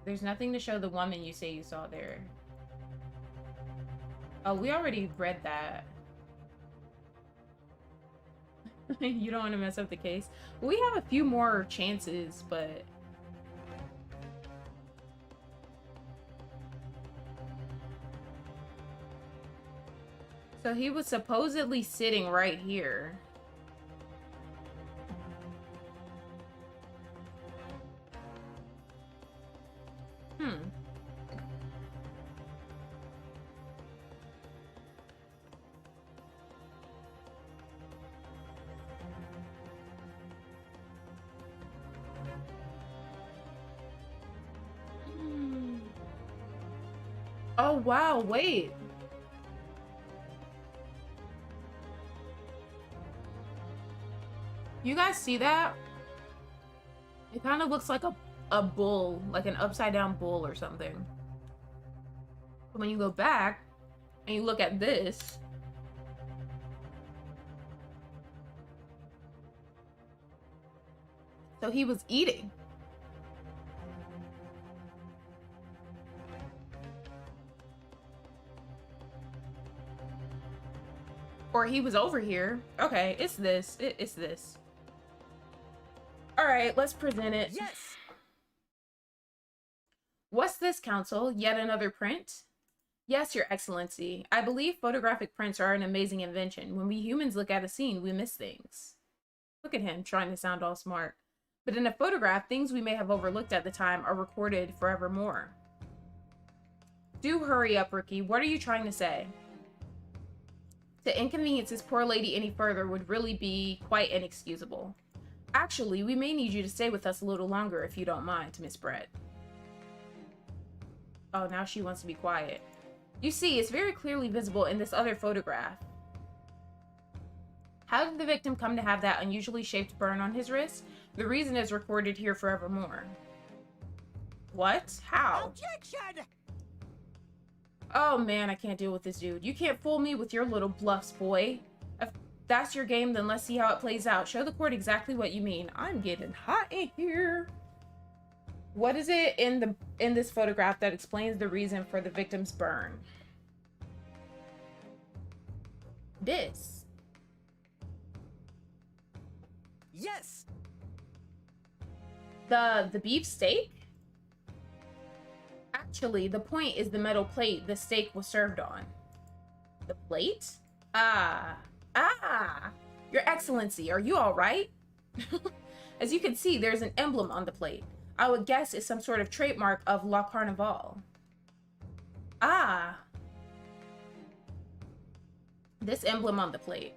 There's nothing to show the woman you say you saw there. Oh, we already read that. You don't want to mess up the case. We have a few more chances, but... So he was supposedly sitting right here. Oh wow, wait. You guys see that? It kind of looks like a bull, like an upside down bull or something. But when you go back and you look at this, so he was eating. Or he was over here. Okay, it's this. It's this. All right, let's present it. Yes. What's this, Council? Yet another print? Yes, Your Excellency. I believe photographic prints are an amazing invention. When we humans look at a scene, we miss things. Look at him, trying to sound all smart. But in a photograph, things we may have overlooked at the time are recorded forevermore. Do hurry up, Ricky. What are you trying to say? To inconvenience this poor lady any further would really be quite inexcusable. Actually, we may need you to stay with us a little longer if you don't mind, Miss Brett. Oh, now she wants to be quiet. You see, it's very clearly visible in this other photograph. How did the victim come to have that unusually shaped burn on his wrist? The reason is recorded here forevermore. What? How? Objection! Oh man, I can't deal with this dude. You can't fool me with your little bluffs, boy. If that's your game, then let's see how it plays out. Show the court exactly what you mean. I'm getting hot in here. What is it in this photograph that explains the reason for the victim's burn? This. Yes! The beef steak? Actually, the point is the metal plate the steak was served on. The plate? Ah. Your Excellency, are you all right? As you can see, there's an emblem on the plate. I would guess it's some sort of trademark of La Carnival. Ah. This emblem on the plate.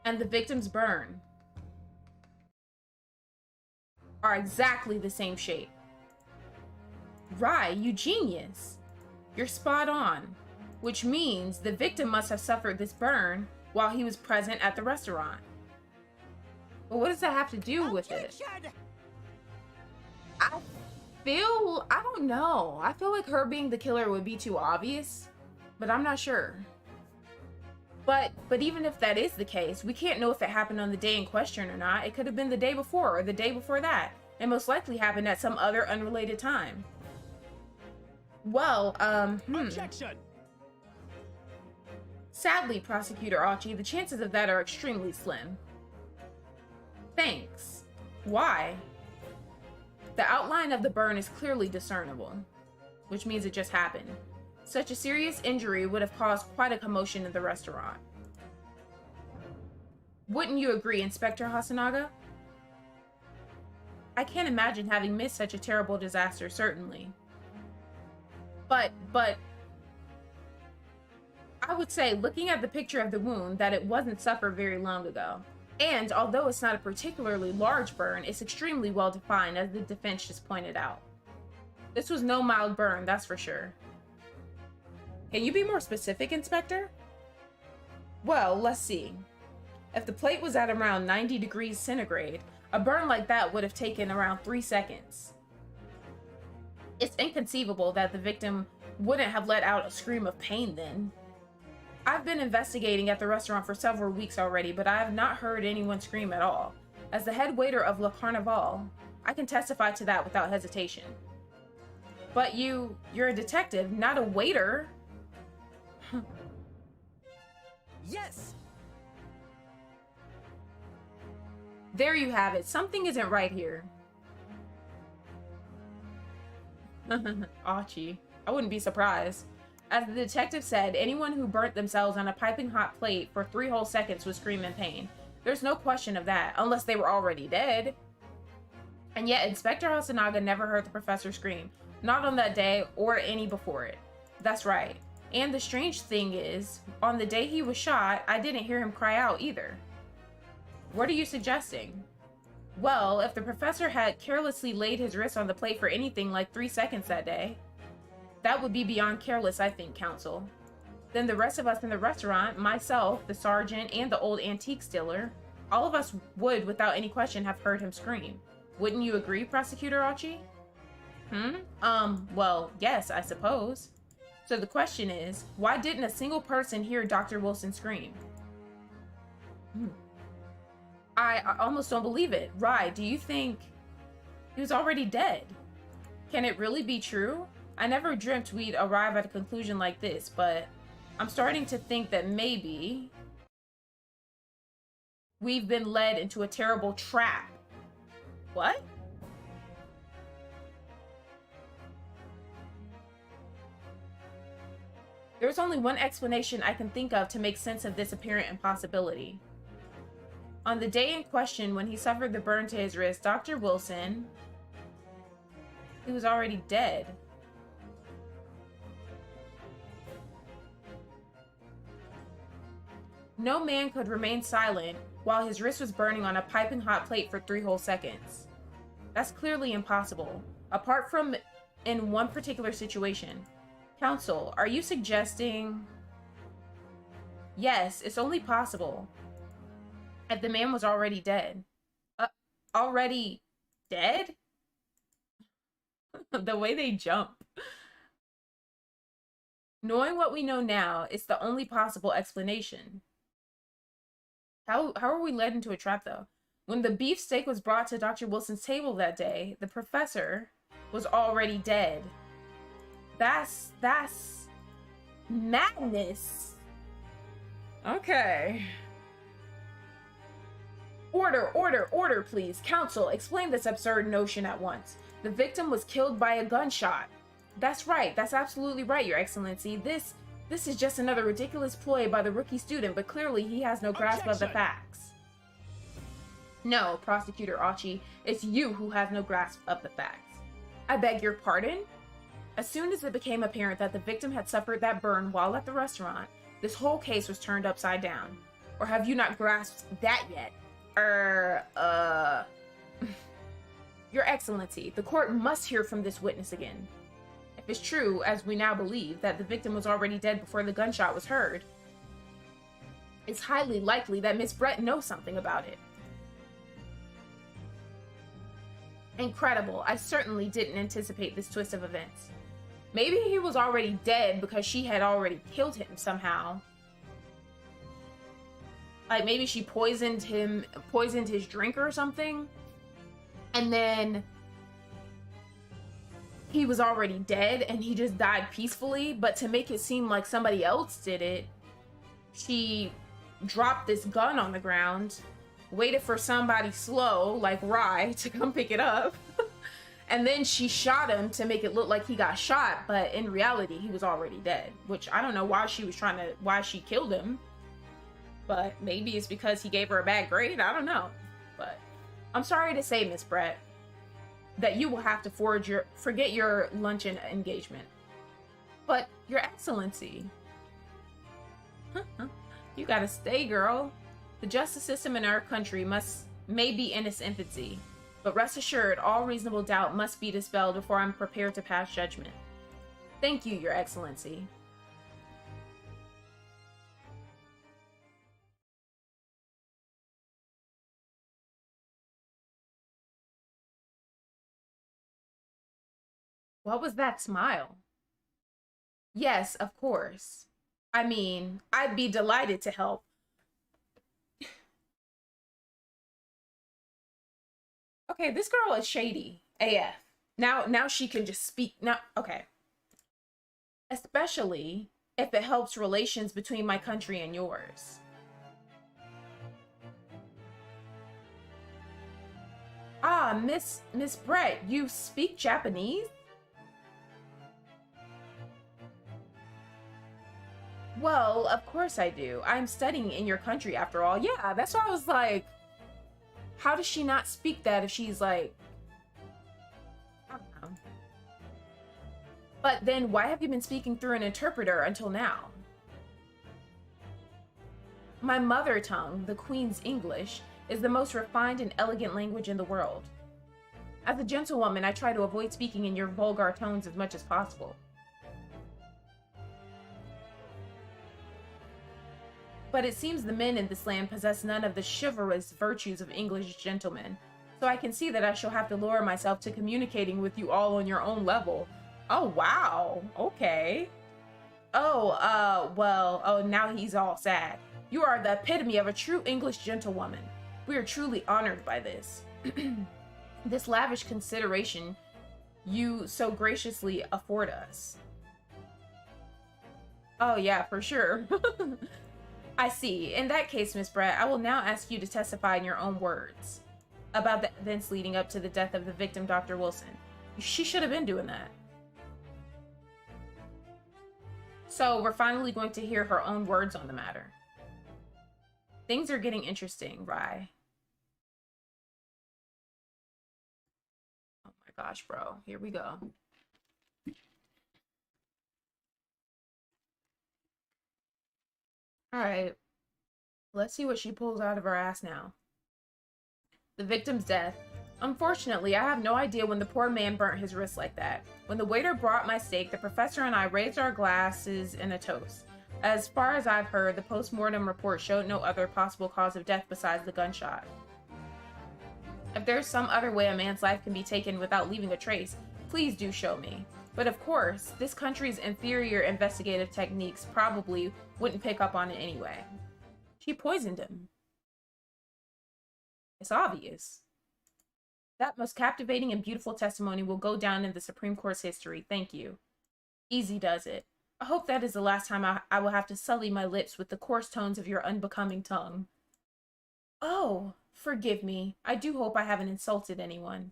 And the victim's burn are exactly the same shape. Right, you genius. You're spot on. Which means the victim must have suffered this burn while he was present at the restaurant. But what does that have to do with it? I don't know. I feel like her being the killer would be too obvious, but I'm not sure. But even if that is the case, we can't know if it happened on the day in question or not. It could have been the day before or the day before that. It most likely happened at some other unrelated time. Well, Objection! Sadly, Prosecutor Archie, the chances of that are extremely slim. Thanks. Why? The outline of the burn is clearly discernible, which means it just happened. Such a serious injury would have caused quite a commotion in the restaurant. Wouldn't you agree, Inspector Hasanaga? I can't imagine having missed such a terrible disaster, certainly. But I would say, looking at the picture of the wound, that it wasn't suffered very long ago. And although it's not a particularly large burn, it's extremely well defined, as the defense just pointed out. This was no mild burn, that's for sure. Can you be more specific, Inspector? Well, let's see. If the plate was at around 90 degrees centigrade, a burn like that would have taken around 3 seconds. It's inconceivable that the victim wouldn't have let out a scream of pain then. I've been investigating at the restaurant for several weeks already, but I have not heard anyone scream at all. As the head waiter of Le Carnival, I can testify to that without hesitation. But you're a detective, not a waiter. Yes! There you have it. Something isn't right here. Archie, I wouldn't be surprised. As the detective said, anyone who burnt themselves on a piping hot plate for 3 whole seconds would scream in pain. There's no question of that, unless they were already dead. And yet, Inspector Hasanaga never heard the professor scream. Not on that day, or any before it. That's right. And the strange thing is, on the day he was shot, I didn't hear him cry out either. What are you suggesting? Well, if the professor had carelessly laid his wrist on the plate for anything like 3 seconds that day, that would be beyond careless, I think, counsel. Then the rest of us in the restaurant, myself, the sergeant, and the old antique dealer, all of us would, without any question, have heard him scream. Wouldn't you agree, Prosecutor Archie? Well, yes, I suppose. So the question is, why didn't a single person hear Dr. Wilson scream? I almost don't believe it. Rye, do you think he was already dead? Can it really be true? I never dreamt we'd arrive at a conclusion like this, but I'm starting to think that maybe we've been led into a terrible trap. What? There's only one explanation I can think of to make sense of this apparent impossibility. On the day in question, when he suffered the burn to his wrist, Dr. Wilson, he was already dead. No man could remain silent while his wrist was burning on a piping hot plate for 3 whole seconds. That's clearly impossible, apart from in one particular situation. Counsel, are you suggesting... Yes, it's only possible if the man was already dead. Already dead? The way they jump. Knowing what we know now, it's the only possible explanation. How are we led into a trap, though? When the beefsteak was brought to Dr. Wilson's table that day, the professor was already dead. That's madness. Okay. Order, please. Counsel, explain this absurd notion at once. The victim was killed by a gunshot. That's right. That's absolutely right, Your Excellency. This is just another ridiculous ploy by the rookie student, but clearly he has no grasp of the facts. No, Prosecutor Achi, it's you who has no grasp of the facts. I beg your pardon? As soon as it became apparent that the victim had suffered that burn while at the restaurant, this whole case was turned upside down. Or have you not grasped that yet? Your Excellency, the court must hear from this witness again. If it's true, as we now believe, that the victim was already dead before the gunshot was heard, it's highly likely that Miss Brett knows something about it. Incredible. I certainly didn't anticipate this twist of events. Maybe he was already dead because she had already killed him somehow. Like maybe she poisoned his drink or something. And then he was already dead and he just died peacefully. But to make it seem like somebody else did it, she dropped this gun on the ground, waited for somebody slow, like Rye, to come pick it up. And then she shot him to make it look like he got shot, but in reality, he was already dead. Which I don't know why she killed him. But maybe it's because he gave her a bad grade. I don't know. But I'm sorry to say, Miss Brett, that you will have to forget your luncheon engagement. But, Your Excellency. You gotta stay, girl. The justice system in our country may be in its infancy. But rest assured, all reasonable doubt must be dispelled before I'm prepared to pass judgment. Thank you, Your Excellency. What was that smile? Yes, of course. I mean, I'd be delighted to help. Okay, this girl is shady AF. Now she can just speak. Now, okay. Especially if it helps relations between my country and yours. Ah, Miss Brett, you speak Japanese? Well, of course I do. I'm studying in your country after all. Yeah, that's why I was like, how does she not speak that if she's like, I don't know. But then why have you been speaking through an interpreter until now? My mother tongue, the Queen's English, is the most refined and elegant language in the world. As a gentlewoman, I try to avoid speaking in your vulgar tones as much as possible. But it seems the men in this land possess none of the chivalrous virtues of English gentlemen, so I can see that I shall have to lower myself to communicating with you all on your own level. Oh, wow. Okay. Oh, now he's all sad. You are the epitome of a true English gentlewoman. We are truly honored by this. This lavish consideration you so graciously afford us. Oh, yeah, for sure. I see. In that case, Miss Brett, I will now ask you to testify in your own words about the events leading up to the death of the victim, Dr. Wilson. She should have been doing that. So, we're finally going to hear her own words on the matter. Things are getting interesting, Rye. Oh my gosh, bro. Here we go. Alright, let's see what she pulls out of her ass now. The victim's death. Unfortunately, I have no idea when the poor man burnt his wrist like that. When the waiter brought my steak, the professor and I raised our glasses in a toast. As far as I've heard, the post-mortem report showed no other possible cause of death besides the gunshot. If there's some other way a man's life can be taken without leaving a trace, please do show me. But of course, this country's inferior investigative techniques probably wouldn't pick up on it anyway. She poisoned him. It's obvious. That most captivating and beautiful testimony will go down in the Supreme Court's history. Thank you. Easy does it. I hope that is the last time I will have to sully my lips with the coarse tones of your unbecoming tongue. Oh, forgive me. I do hope I haven't insulted anyone.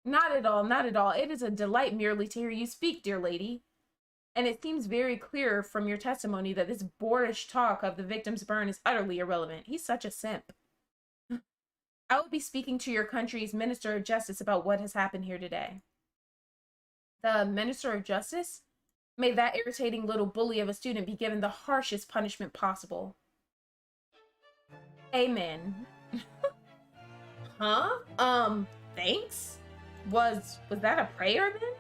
Not at all, not at all. It is a delight merely to hear you speak, dear lady. And it seems very clear from your testimony that this boorish talk of the victim's burn is utterly irrelevant. He's such a simp. I will be speaking to your country's Minister of Justice about what has happened here today. The Minister of Justice? May that irritating little bully of a student be given the harshest punishment possible. Amen. Huh? Thanks? Was that a prayer then?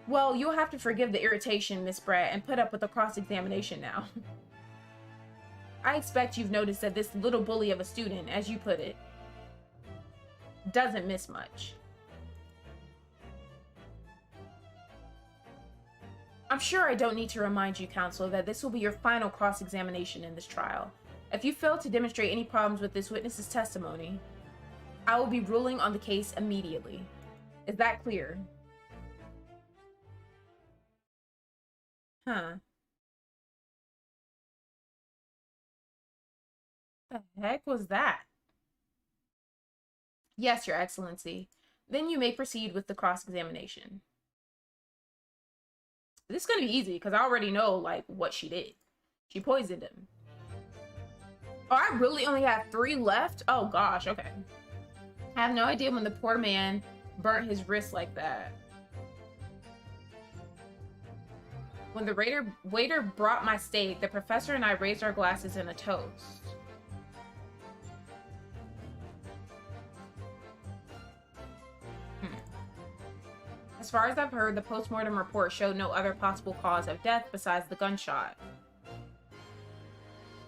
Well, you'll have to forgive the irritation, Miss Brett, and put up with the cross-examination now. I expect you've noticed that this little bully of a student, as you put it, doesn't miss much. I'm sure I don't need to remind you, counsel, that this will be your final cross-examination in this trial. If you fail to demonstrate any problems with this witness's testimony, I will be ruling on the case immediately. Is that clear? Huh. The heck was that? Yes, Your Excellency. Then you may proceed with the cross-examination. This is going to be easy because I already know, like, what she did. She poisoned him. Oh, I really only have 3 left? Oh, gosh, okay. I have no idea when the poor man burnt his wrist like that. When the waiter brought my steak, the professor and I raised our glasses in a toast. As far as I've heard, the post-mortem report showed no other possible cause of death besides the gunshot.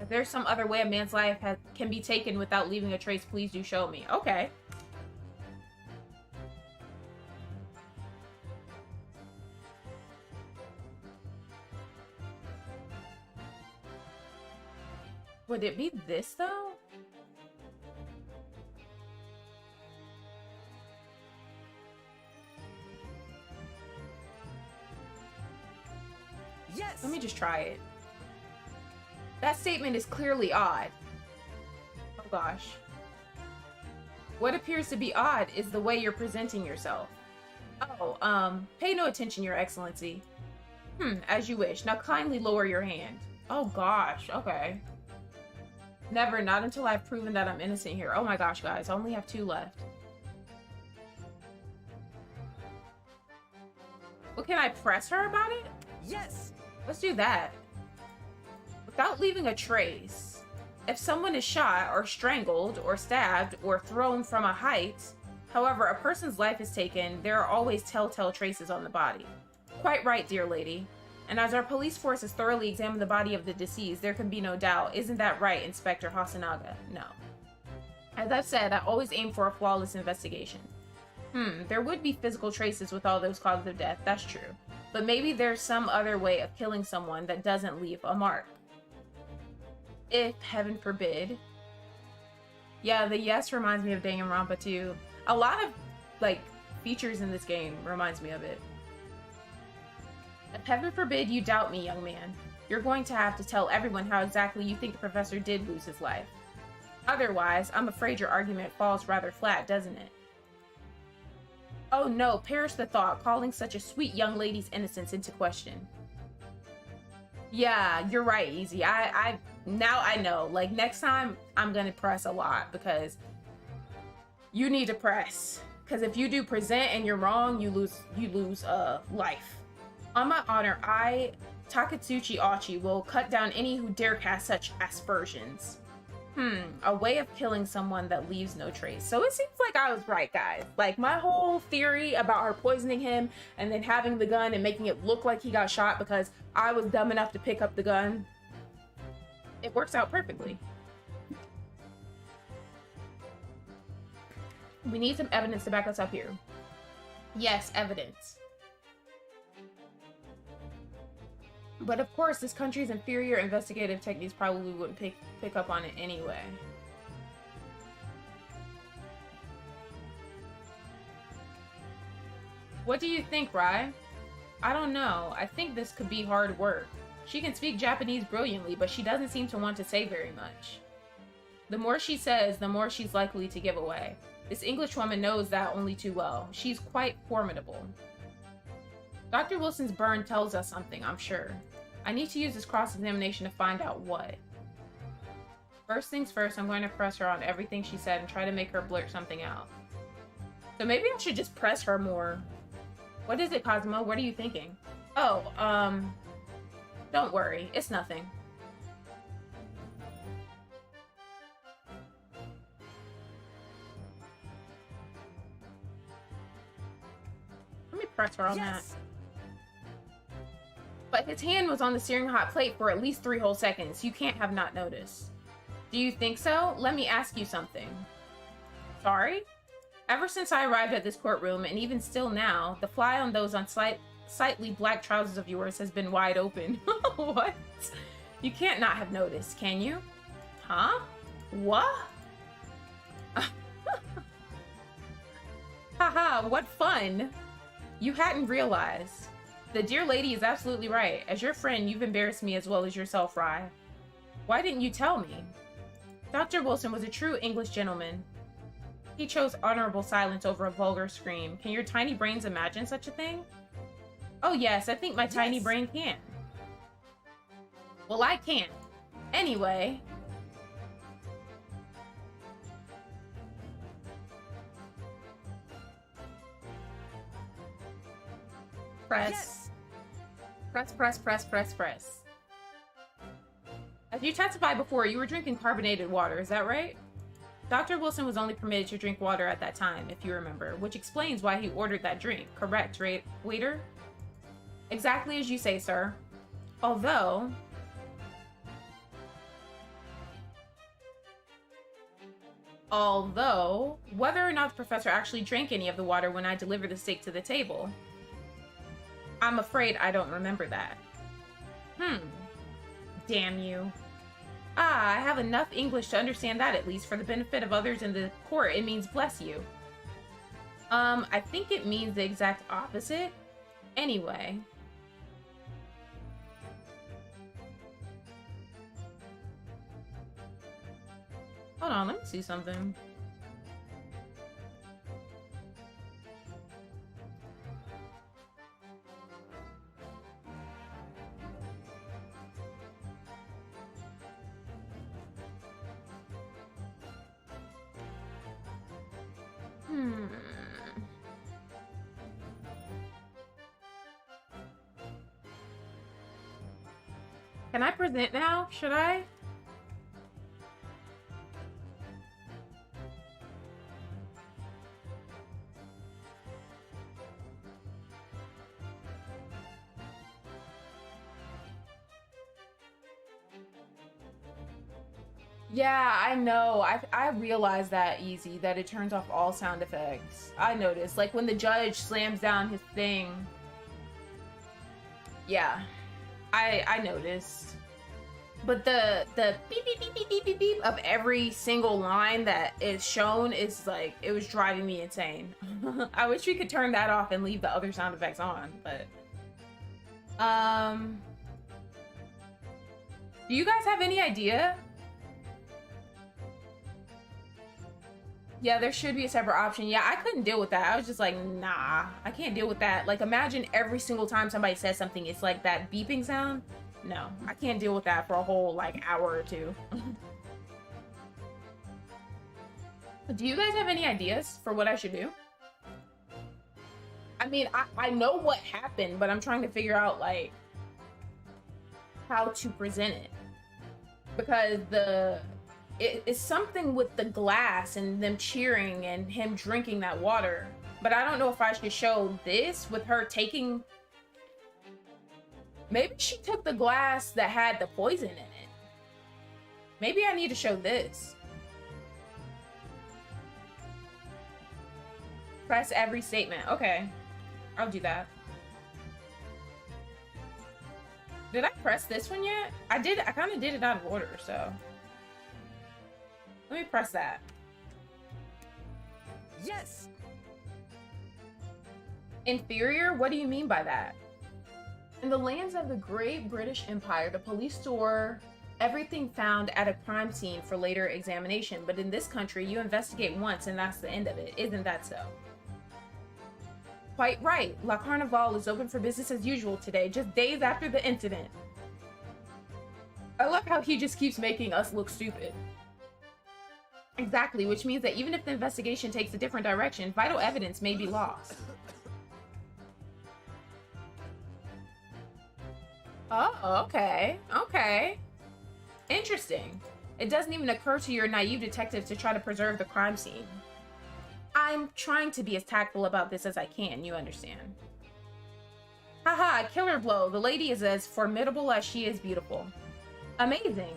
If there's some other way a man's life can be taken without leaving a trace, please do show me. Okay. Would it be this, though? Yes. Let me just try it. That statement is clearly odd. Oh gosh. What appears to be odd is the way you're presenting yourself. Oh, pay no attention, Your Excellency. As you wish. Now kindly lower your hand. Oh gosh, okay. Never, not until I've proven that I'm innocent here. Oh my gosh, guys, I only have 2 left. Well, can I press her about it? Yes. Let's do that. Without leaving a trace, if someone is shot or strangled or stabbed or thrown from a height, however, a person's life is taken, there are always telltale traces on the body. Quite right, dear lady. And as our police force has thoroughly examined the body of the deceased, there can be no doubt. Isn't that right, Inspector Hasanaga? No. As I've said, I always aim for a flawless investigation. There would be physical traces with all those causes of death, that's true. But maybe there's some other way of killing someone that doesn't leave a mark. If, heaven forbid. Yeah, the yes reminds me of Danganronpa too. A lot of, like, features in this game reminds me of it. If heaven forbid you doubt me, young man, you're going to have to tell everyone how exactly you think the professor did lose his life. Otherwise, I'm afraid your argument falls rather flat, doesn't it? Oh no, perish the thought, calling such a sweet young lady's innocence into question. Yeah, you're right, Easy. Now I know. Like, next time, I'm gonna press a lot, because you need to press. Because if you do present and you're wrong, you lose life. On my honor, I, Takatsuchi Achi, will cut down any who dare cast such aspersions. A way of killing someone that leaves no trace. So it seems like I was right, guys. Like, my whole theory about her poisoning him and then having the gun and making it look like he got shot because I was dumb enough to pick up the gun, it works out perfectly. We need some evidence to back us up here. Yes, evidence. But of course, this country's inferior investigative techniques probably wouldn't pick up on it anyway. What do you think, Rai? I don't know. I think this could be hard work. She can speak Japanese brilliantly, but she doesn't seem to want to say very much. The more she says, the more she's likely to give away. This English woman knows that only too well. She's quite formidable. Dr. Wilson's burn tells us something, I'm sure. I need to use this cross-examination to find out what. First things first, I'm going to press her on everything she said and try to make her blurt something out. So maybe I should just press her more. What is it, Cosmo? What are you thinking? Oh, don't worry. It's nothing. Let me press her on that. But his hand was on the searing hot plate for at least 3 whole seconds. You can't have not noticed. Do you think so? Let me ask you something. Sorry? Ever since I arrived at this courtroom, and even still now, the fly on those unsightly black trousers of yours has been wide open. What? You can't not have noticed, can you? Huh? What? Haha, what fun! You hadn't realized. The dear lady is absolutely right. As your friend, you've embarrassed me as well as yourself, Rai. Why didn't you tell me? Dr. Wilson was a true English gentleman. He chose honorable silence over a vulgar scream. Can your tiny brains imagine such a thing? Oh yes, I think my tiny brain can. Well, I can't. Anyway. Press. Yes. Press. As you testified before, you were drinking carbonated water, is that right? Dr. Wilson was only permitted to drink water at that time, if you remember, which explains why he ordered that drink. Correct, right, waiter? Exactly as you say, sir. Although... whether or not the professor actually drank any of the water when I delivered the steak to the table, I'm afraid I don't remember that. Damn you. Ah, I have enough English to understand that, at least for the benefit of others in the court. It means bless you. I think it means the exact opposite. Anyway. Hold on, let me see something. Can I present now? Should I? Yeah, I know. I realized that easy, that it turns off all sound effects. I noticed, like when the judge slams down his thing. Yeah, I noticed. But the beep beep beep beep beep beep beep of every single line that is shown is like, it was driving me insane. I wish we could turn that off and leave the other sound effects on, but do you guys have any idea? Yeah, there should be a separate option. Yeah, I couldn't deal with that. I was just like, nah, I can't deal with that. Like, imagine every single time somebody says something, it's like that beeping sound. No, I can't deal with that for a whole, like, hour or two. Do you guys have any ideas for what I should do? I mean, I know what happened, but I'm trying to figure out, like, how to present it. Because it's something with the glass and them cheering and him drinking that water. But I don't know if I should show this with her taking... Maybe she took the glass that had the poison in it. Maybe I need to show this. Press every statement. Okay. I'll do that. Did I press this one yet? I did. I kind of did it out of order, so. Let me press that. Yes. Inferior? What do you mean by that? In the lands of the Great British Empire, the police store everything found at a crime scene for later examination, but in this country, you investigate once and that's the end of it. Isn't that so? Quite right. La Carnival is open for business as usual today, just days after the incident. I love how he just keeps making us look stupid. Exactly, which means that even if the investigation takes a different direction, vital evidence may be lost. Oh, okay. Okay. Interesting. It doesn't even occur to your naive detective to try to preserve the crime scene. I'm trying to be as tactful about this as I can, you understand. Haha, killer blow. The lady is as formidable as she is beautiful. Amazing.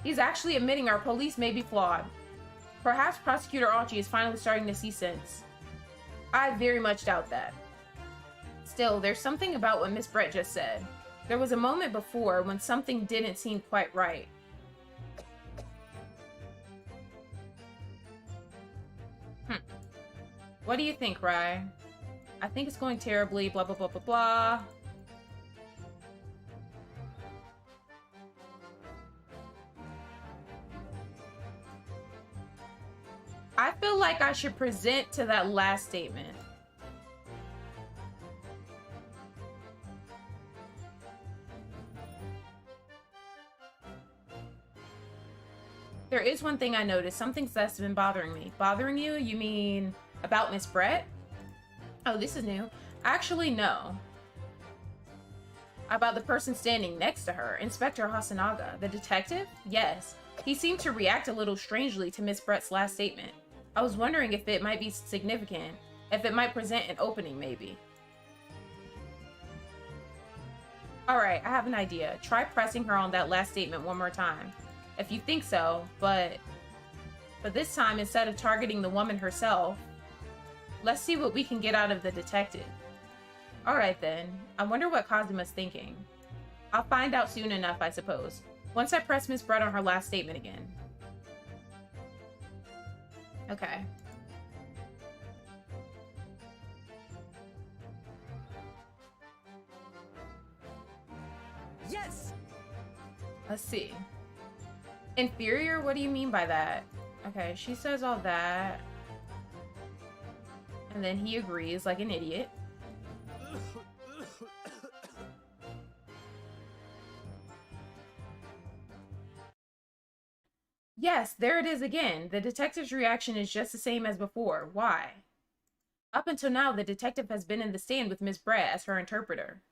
He's actually admitting our police may be flawed. Perhaps Prosecutor Archie is finally starting to see sense. I very much doubt that. Still, there's something about what Miss Brett just said. There was a moment before when something didn't seem quite right. What do you think, Rye? I think it's going terribly, blah, blah, blah, blah, blah. I feel like I should present to that last statement. There is one thing I noticed. Something that's been bothering me. Bothering you? You mean about Miss Brett? Oh, this is new. Actually, no. About the person standing next to her, Inspector Hasanaga. The detective? Yes. He seemed to react a little strangely to Miss Brett's last statement. I was wondering if it might be significant, if it might present an opening, maybe. Alright, I have an idea. Try pressing her on that last statement one more time. If you think so, but this time, instead of targeting the woman herself, let's see what we can get out of the detective. Alright then, I wonder what Kazuma's thinking. I'll find out soon enough, I suppose. Once I press Miss Brett on her last statement again. Okay. Yes. Let's see. Inferior? What do you mean by that? Okay, she says all that. And then he agrees like an idiot. Yes, there it is again. The detective's reaction is just the same as before. Why? Up until now, the detective has been in the stand with Miss Brett as her interpreter.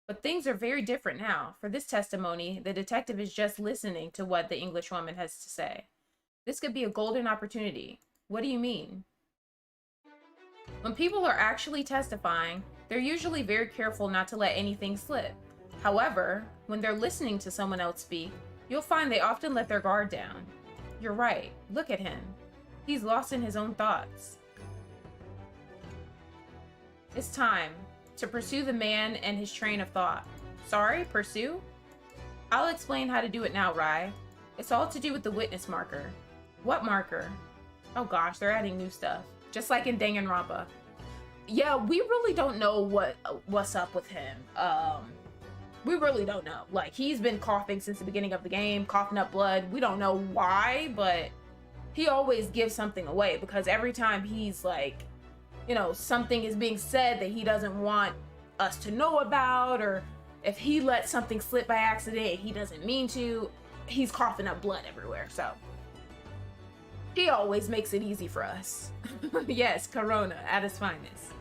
But things are very different now. For this testimony, the detective is just listening to what the Englishwoman has to say. This could be a golden opportunity. What do you mean? When people are actually testifying, they're usually very careful not to let anything slip. However, when they're listening to someone else speak, you'll find they often let their guard down. You're right. Look at him. He's lost in his own thoughts. It's time to pursue the man and his train of thought. Sorry, pursue? I'll explain how to do it now, Rai. It's all to do with the witness marker. What marker? Oh gosh, they're adding new stuff. Just like in Danganronpa. Yeah, we really don't know what's up with him. We really don't know. Like, he's been coughing since the beginning of the game, coughing up blood. We don't know why, but he always gives something away because every time he's like, you know, something is being said that he doesn't want us to know about, or if he lets something slip by accident, he doesn't mean to, he's coughing up blood everywhere. So he always makes it easy for us. Yes, Corona at its finest.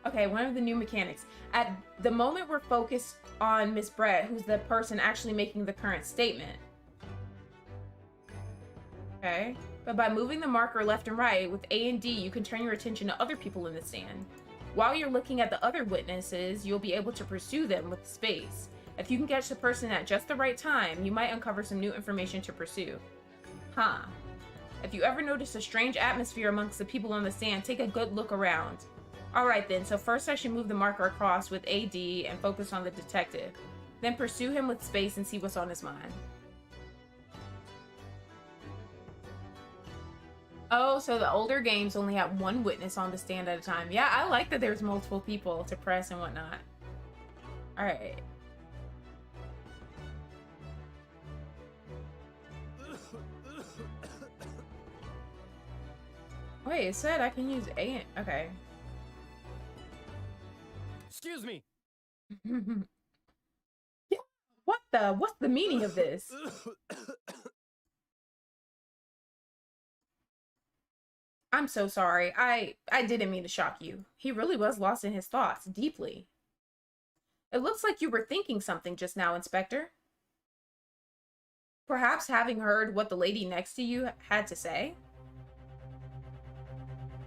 Okay, one of the new mechanics. At the moment we're focused on Miss Brett, who's the person actually making the current statement. Okay. But by moving the marker left and right with A and D, you can turn your attention to other people in the stand. While you're looking at the other witnesses, you'll be able to pursue them with space. If you can catch the person at just the right time, you might uncover some new information to pursue. Huh. If you ever notice a strange atmosphere amongst the people on the stand, take a good look around. Alright then, so first I should move the marker across with AD and focus on the detective. Then pursue him with space and see what's on his mind. Oh, so the older games only have one witness on the stand at a time. Yeah, I like that there's multiple people to press and whatnot. Alright. Wait, it said I can use A. Okay. Excuse me. Yeah, what's the meaning of this? I'm so sorry. I didn't mean to shock you. He really was lost in his thoughts, deeply. It looks like you were thinking something just now, Inspector. Perhaps having heard what the lady next to you had to say?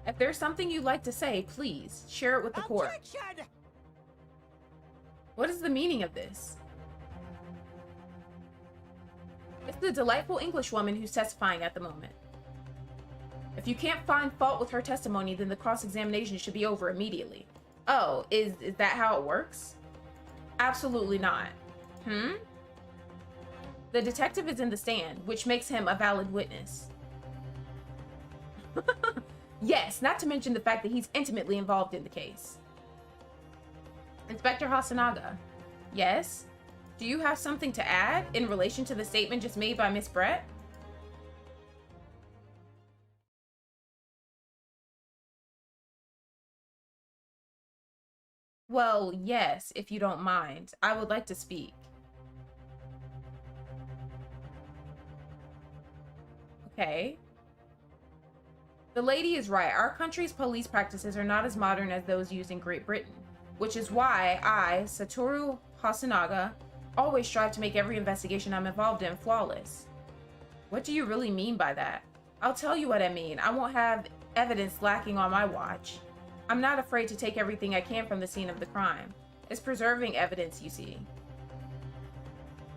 If there's something you'd like to say, please, share it with the court. Objection! What is the meaning of this? It's the delightful Englishwoman who's testifying at the moment. If you can't find fault with her testimony, then the cross-examination should be over immediately. Oh, is that how it works? Absolutely not. The detective is in the stand, which makes him a valid witness. Yes, not to mention the fact that he's intimately involved in the case. Inspector Hasanaga. Yes? Do you have something to add in relation to the statement just made by Miss Brett? Well, yes, if you don't mind. I would like to speak. Okay. The lady is right. Our country's police practices are not as modern as those used in Great Britain, which is why I, Satoru Hasanaga, always strive to make every investigation I'm involved in flawless. What do you really mean by that? I'll tell you what I mean. I won't have evidence lacking on my watch. I'm not afraid to take everything I can from the scene of the crime. It's preserving evidence, you see.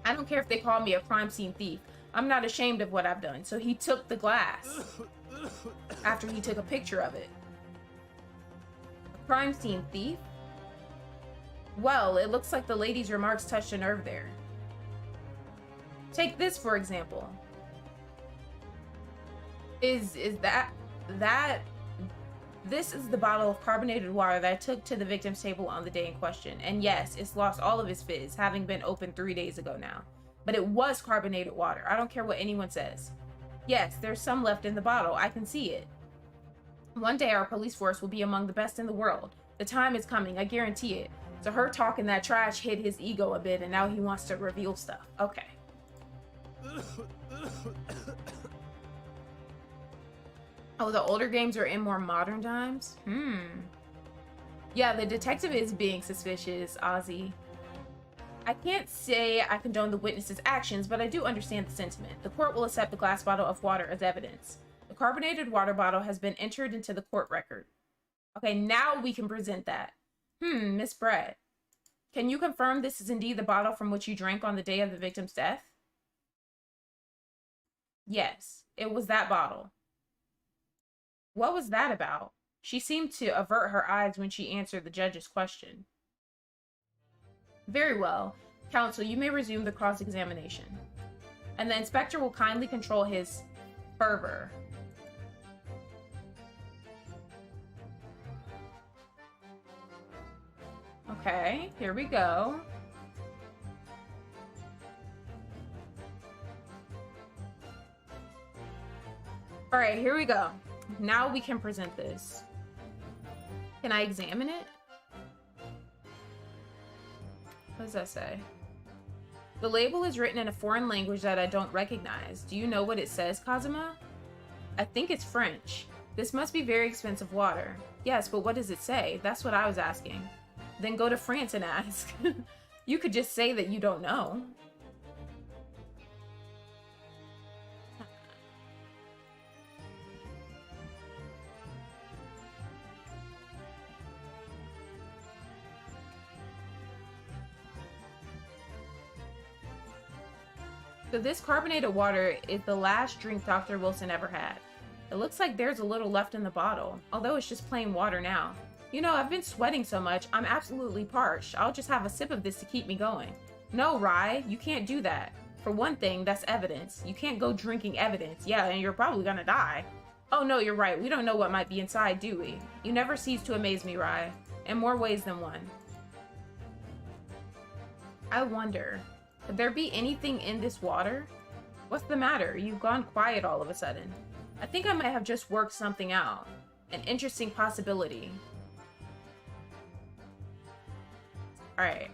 I don't care if they call me a crime scene thief. I'm not ashamed of what I've done. So he took the glass after he took a picture of it. A crime scene thief? Well, it looks like the lady's remarks touched a nerve there. Take this, for example. Is that this is the bottle of carbonated water that I took to the victim's table on the day in question. And yes, it's lost all of its fizz, having been opened 3 days ago now. But it was carbonated water. I don't care what anyone says. Yes, there's some left in the bottle. I can see it. One day our police force will be among the best in the world. The time is coming, I guarantee it. So her talking that trash hit his ego a bit, and now he wants to reveal stuff. Okay. Oh, the older games are in more modern times? Yeah, the detective is being suspicious, Ozzy. I can't say I condone the witness's actions, but I do understand the sentiment. The court will accept the glass bottle of water as evidence. The carbonated water bottle has been entered into the court record. Okay, now we can present that. Miss Brett, can you confirm this is indeed the bottle from which you drank on the day of the victim's death? Yes, it was that bottle. What was that about? She seemed to avert her eyes when she answered the judge's question. Very well. Counsel, you may resume the cross-examination. And the inspector will kindly control his fervor. Okay, here we go. All right, here we go. Now we can present this. Can I examine it? What does that say? The label is written in a foreign language that I don't recognize. Do you know what it says, Kazuma? I think it's French. This must be very expensive water. Yes, but what does it say? That's what I was asking. Then go to France and ask. You could just say that you don't know. So this carbonated water is the last drink Dr. Wilson ever had. It looks like there's a little left in the bottle, although it's just plain water now. You know, I've been sweating so much, I'm absolutely parched. I'll just have a sip of this to keep me going. No, Rye, you can't do that. For one thing, that's evidence. You can't go drinking evidence. Yeah, and you're probably gonna die. Oh no, you're right. We don't know what might be inside, do we? You never cease to amaze me, Rye. In more ways than one. I wonder, could there be anything in this water? What's the matter? You've gone quiet all of a sudden. I think I might have just worked something out. An interesting possibility. Alright.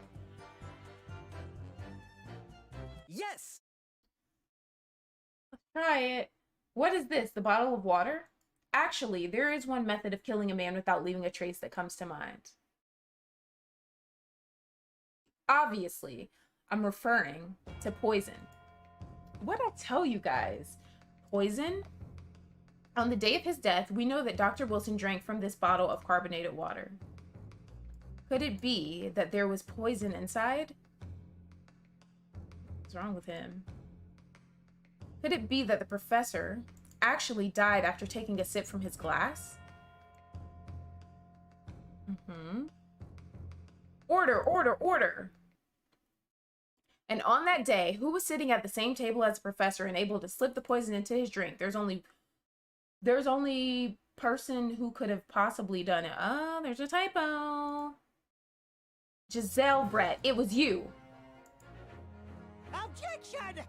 Yes. Let's try it. What is this? The bottle of water? Actually, there is one method of killing a man without leaving a trace that comes to mind. Obviously, I'm referring to poison. What'd I tell you guys? Poison? On the day of his death, we know that Dr. Wilson drank from this bottle of carbonated water. Could it be that there was poison inside? What's wrong with him? Could it be that the professor actually died after taking a sip from his glass? Order, order, order! And on that day, who was sitting at the same table as the professor and able to slip the poison into his drink? There's only person who could have possibly done it. Oh, there's a typo. Giselle Brett, it was you. Objection!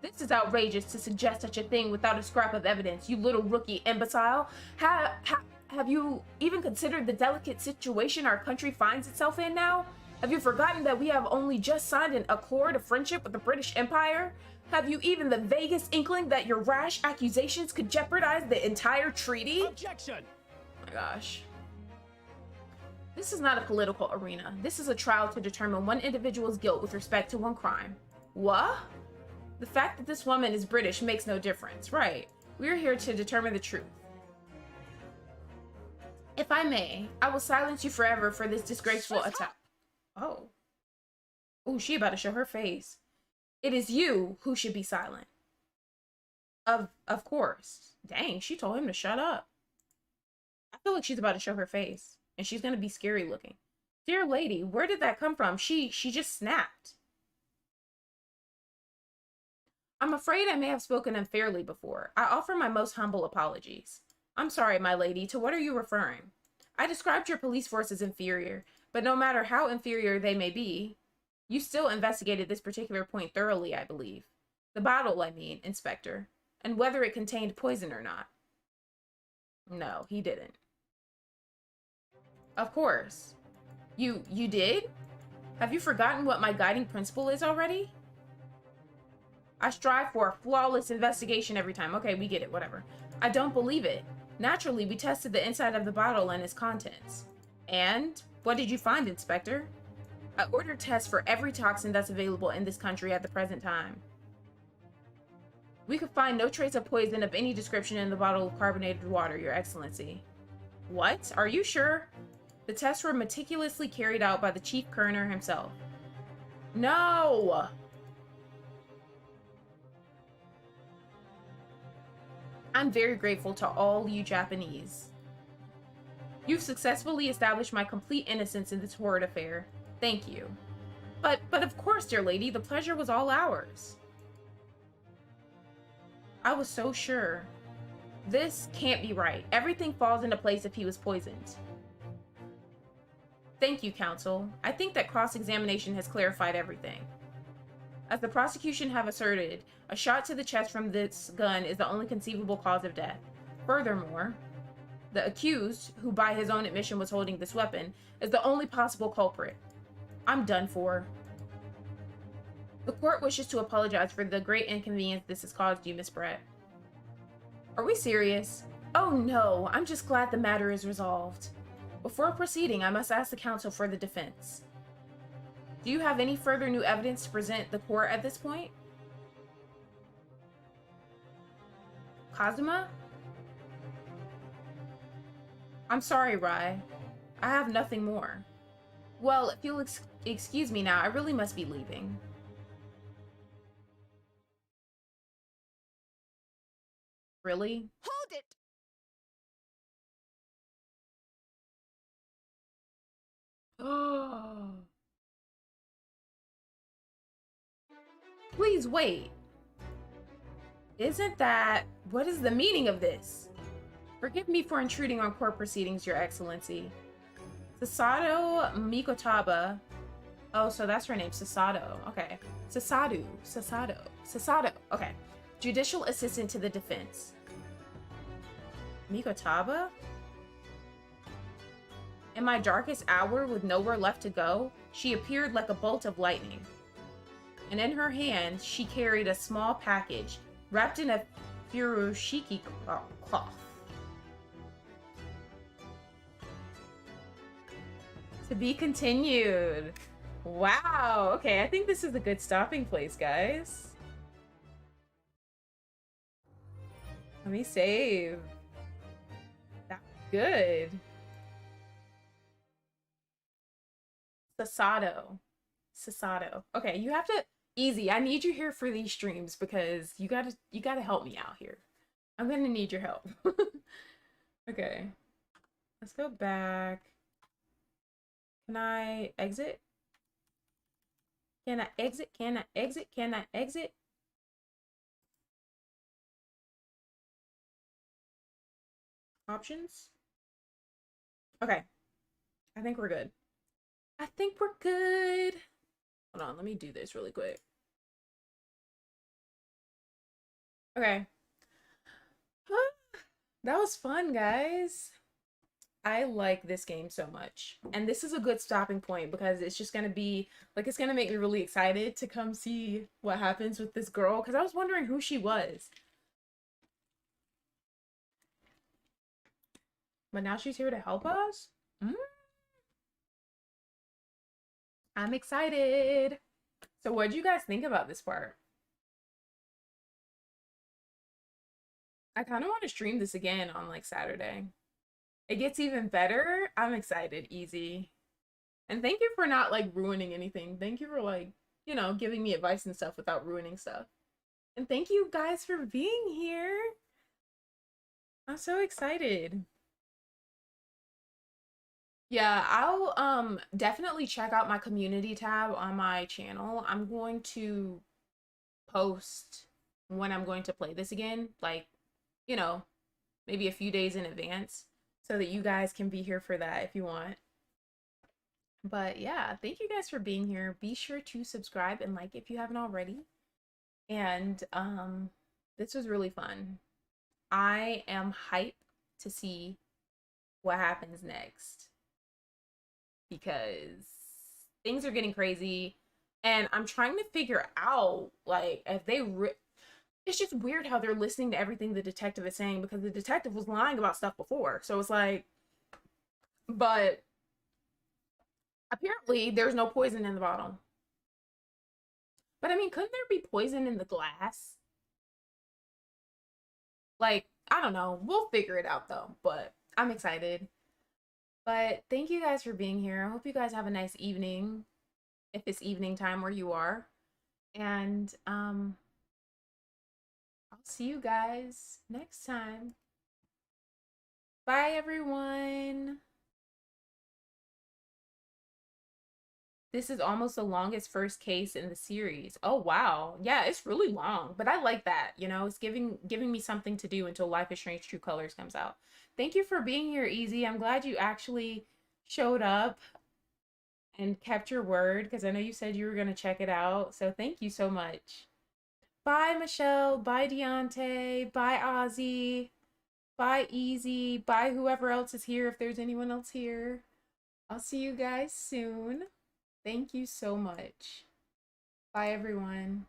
This is outrageous to suggest such a thing without a scrap of evidence, you little rookie imbecile. Have you even considered the delicate situation our country finds itself in now? Have you forgotten that we have only just signed an accord of friendship with the British Empire? Have you even the vaguest inkling that your rash accusations could jeopardize the entire treaty? Objection! Oh my gosh. This is not a political arena. This is a trial to determine one individual's guilt with respect to one crime. What? The fact that this woman is British makes no difference, right? We're here to determine the truth. If I may, I will silence you forever for this disgraceful attack. Oh. Oh, she about to show her face. It is you who should be silent. Of course. Dang, she told him to shut up. I feel like she's about to show her face. And she's gonna be scary looking. Dear lady, where did that come from? She just snapped. I'm afraid I may have spoken unfairly before. I offer my most humble apologies. I'm sorry, my lady. To what are you referring? I described your police force as inferior, but no matter how inferior they may be, you still investigated this particular point thoroughly, I believe. The bottle, I mean, Inspector, and whether it contained poison or not. No, he didn't. Of course. You did? Have you forgotten what my guiding principle is already? I strive for a flawless investigation every time. Okay, we get it, whatever. I don't believe it. Naturally, we tested the inside of the bottle and its contents. And what did you find, Inspector? I ordered tests for every toxin that's available in this country at the present time. We could find no trace of poison of any description in the bottle of carbonated water, Your Excellency. What? Are you sure? The tests were meticulously carried out by the chief coroner himself. No! I'm very grateful to all you Japanese. You've successfully established my complete innocence in this horrid affair. Thank you. But of course, dear lady, the pleasure was all ours. I was so sure. This can't be right. Everything falls into place if he was poisoned. Thank you, counsel. I think that cross-examination has clarified everything. As the prosecution have asserted, a shot to the chest from this gun is the only conceivable cause of death. Furthermore, the accused, who by his own admission was holding this weapon, is the only possible culprit. I'm done for. The court wishes to apologize for the great inconvenience this has caused you, Miss Brett. Are we serious? Oh no, I'm just glad the matter is resolved. Before proceeding, I must ask the counsel for the defense. Do you have any further new evidence to present the court at this point? Kazuma? I'm sorry, Rai. I have nothing more. Well, if you'll excuse me now, I really must be leaving. Really? Hold it! Please wait. Isn't that... What is the meaning of this? Forgive me for intruding on court proceedings, Your Excellency. Sasato Mikotaba. Oh, so that's her name, Sasato. Okay. Sasato. Okay. Judicial assistant to the defense. Mikotaba? In my darkest hour, with nowhere left to go, she appeared like a bolt of lightning. And in her hand, she carried a small package wrapped in a furoshiki cloth. To be continued. Wow. Okay, I think this is a good stopping place, guys. Let me save. That's good. Sasato. Okay, you have to... Easy, I need you here for these streams because you gotta help me out here. I'm gonna need your help. Okay. Let's go back. Can I exit? Can I exit? Can I exit? Can I exit? Options? Okay. I think we're good. I think we're good. Hold on, let me do this really quick. Okay. That was fun, guys. I like this game so much. And this is a good stopping point because it's just gonna be, like, it's gonna make me really excited to come see what happens with this girl. Because I was wondering who she was. But now she's here to help us? I'm excited. So what do you guys think about this part? I kind of want to stream this again on like Saturday. It gets even better. I'm excited, Easy. And thank you for not like ruining anything. Thank you for like, you know, giving me advice and stuff without ruining stuff. And thank you guys for being here. I'm so excited. Yeah, I'll definitely check out my community tab on my channel. I'm going to post when I'm going to play this again, like, you know, maybe a few days in advance so that you guys can be here for that if you want. But yeah, thank you guys for being here. Be sure to subscribe and like if you haven't already. And this was really fun. I am hyped to see what happens next because things are getting crazy and I'm trying to figure out like if they it's just weird how they're listening to everything the detective is saying because the detective was lying about stuff before. So it's like, but apparently there's no poison in the bottle. But I mean, couldn't there be poison in the glass? Like, I don't know. We'll figure it out though, but I'm excited. But thank you guys for being here. I hope you guys have a nice evening if it's evening time where you are. And I'll see you guys next time. Bye, everyone. This is almost the longest first case in the series. Oh, wow. Yeah, it's really long, but I like that. You know, it's giving me something to do until Life is Strange True Colors comes out. Thank you for being here, Easy. I'm glad you actually showed up and kept your word because I know you said you were going to check it out. So thank you so much. Bye, Michelle. Bye, Deontay. Bye, Ozzy. Bye, Easy. Bye, whoever else is here, if there's anyone else here. I'll see you guys soon. Thank you so much. Bye, everyone.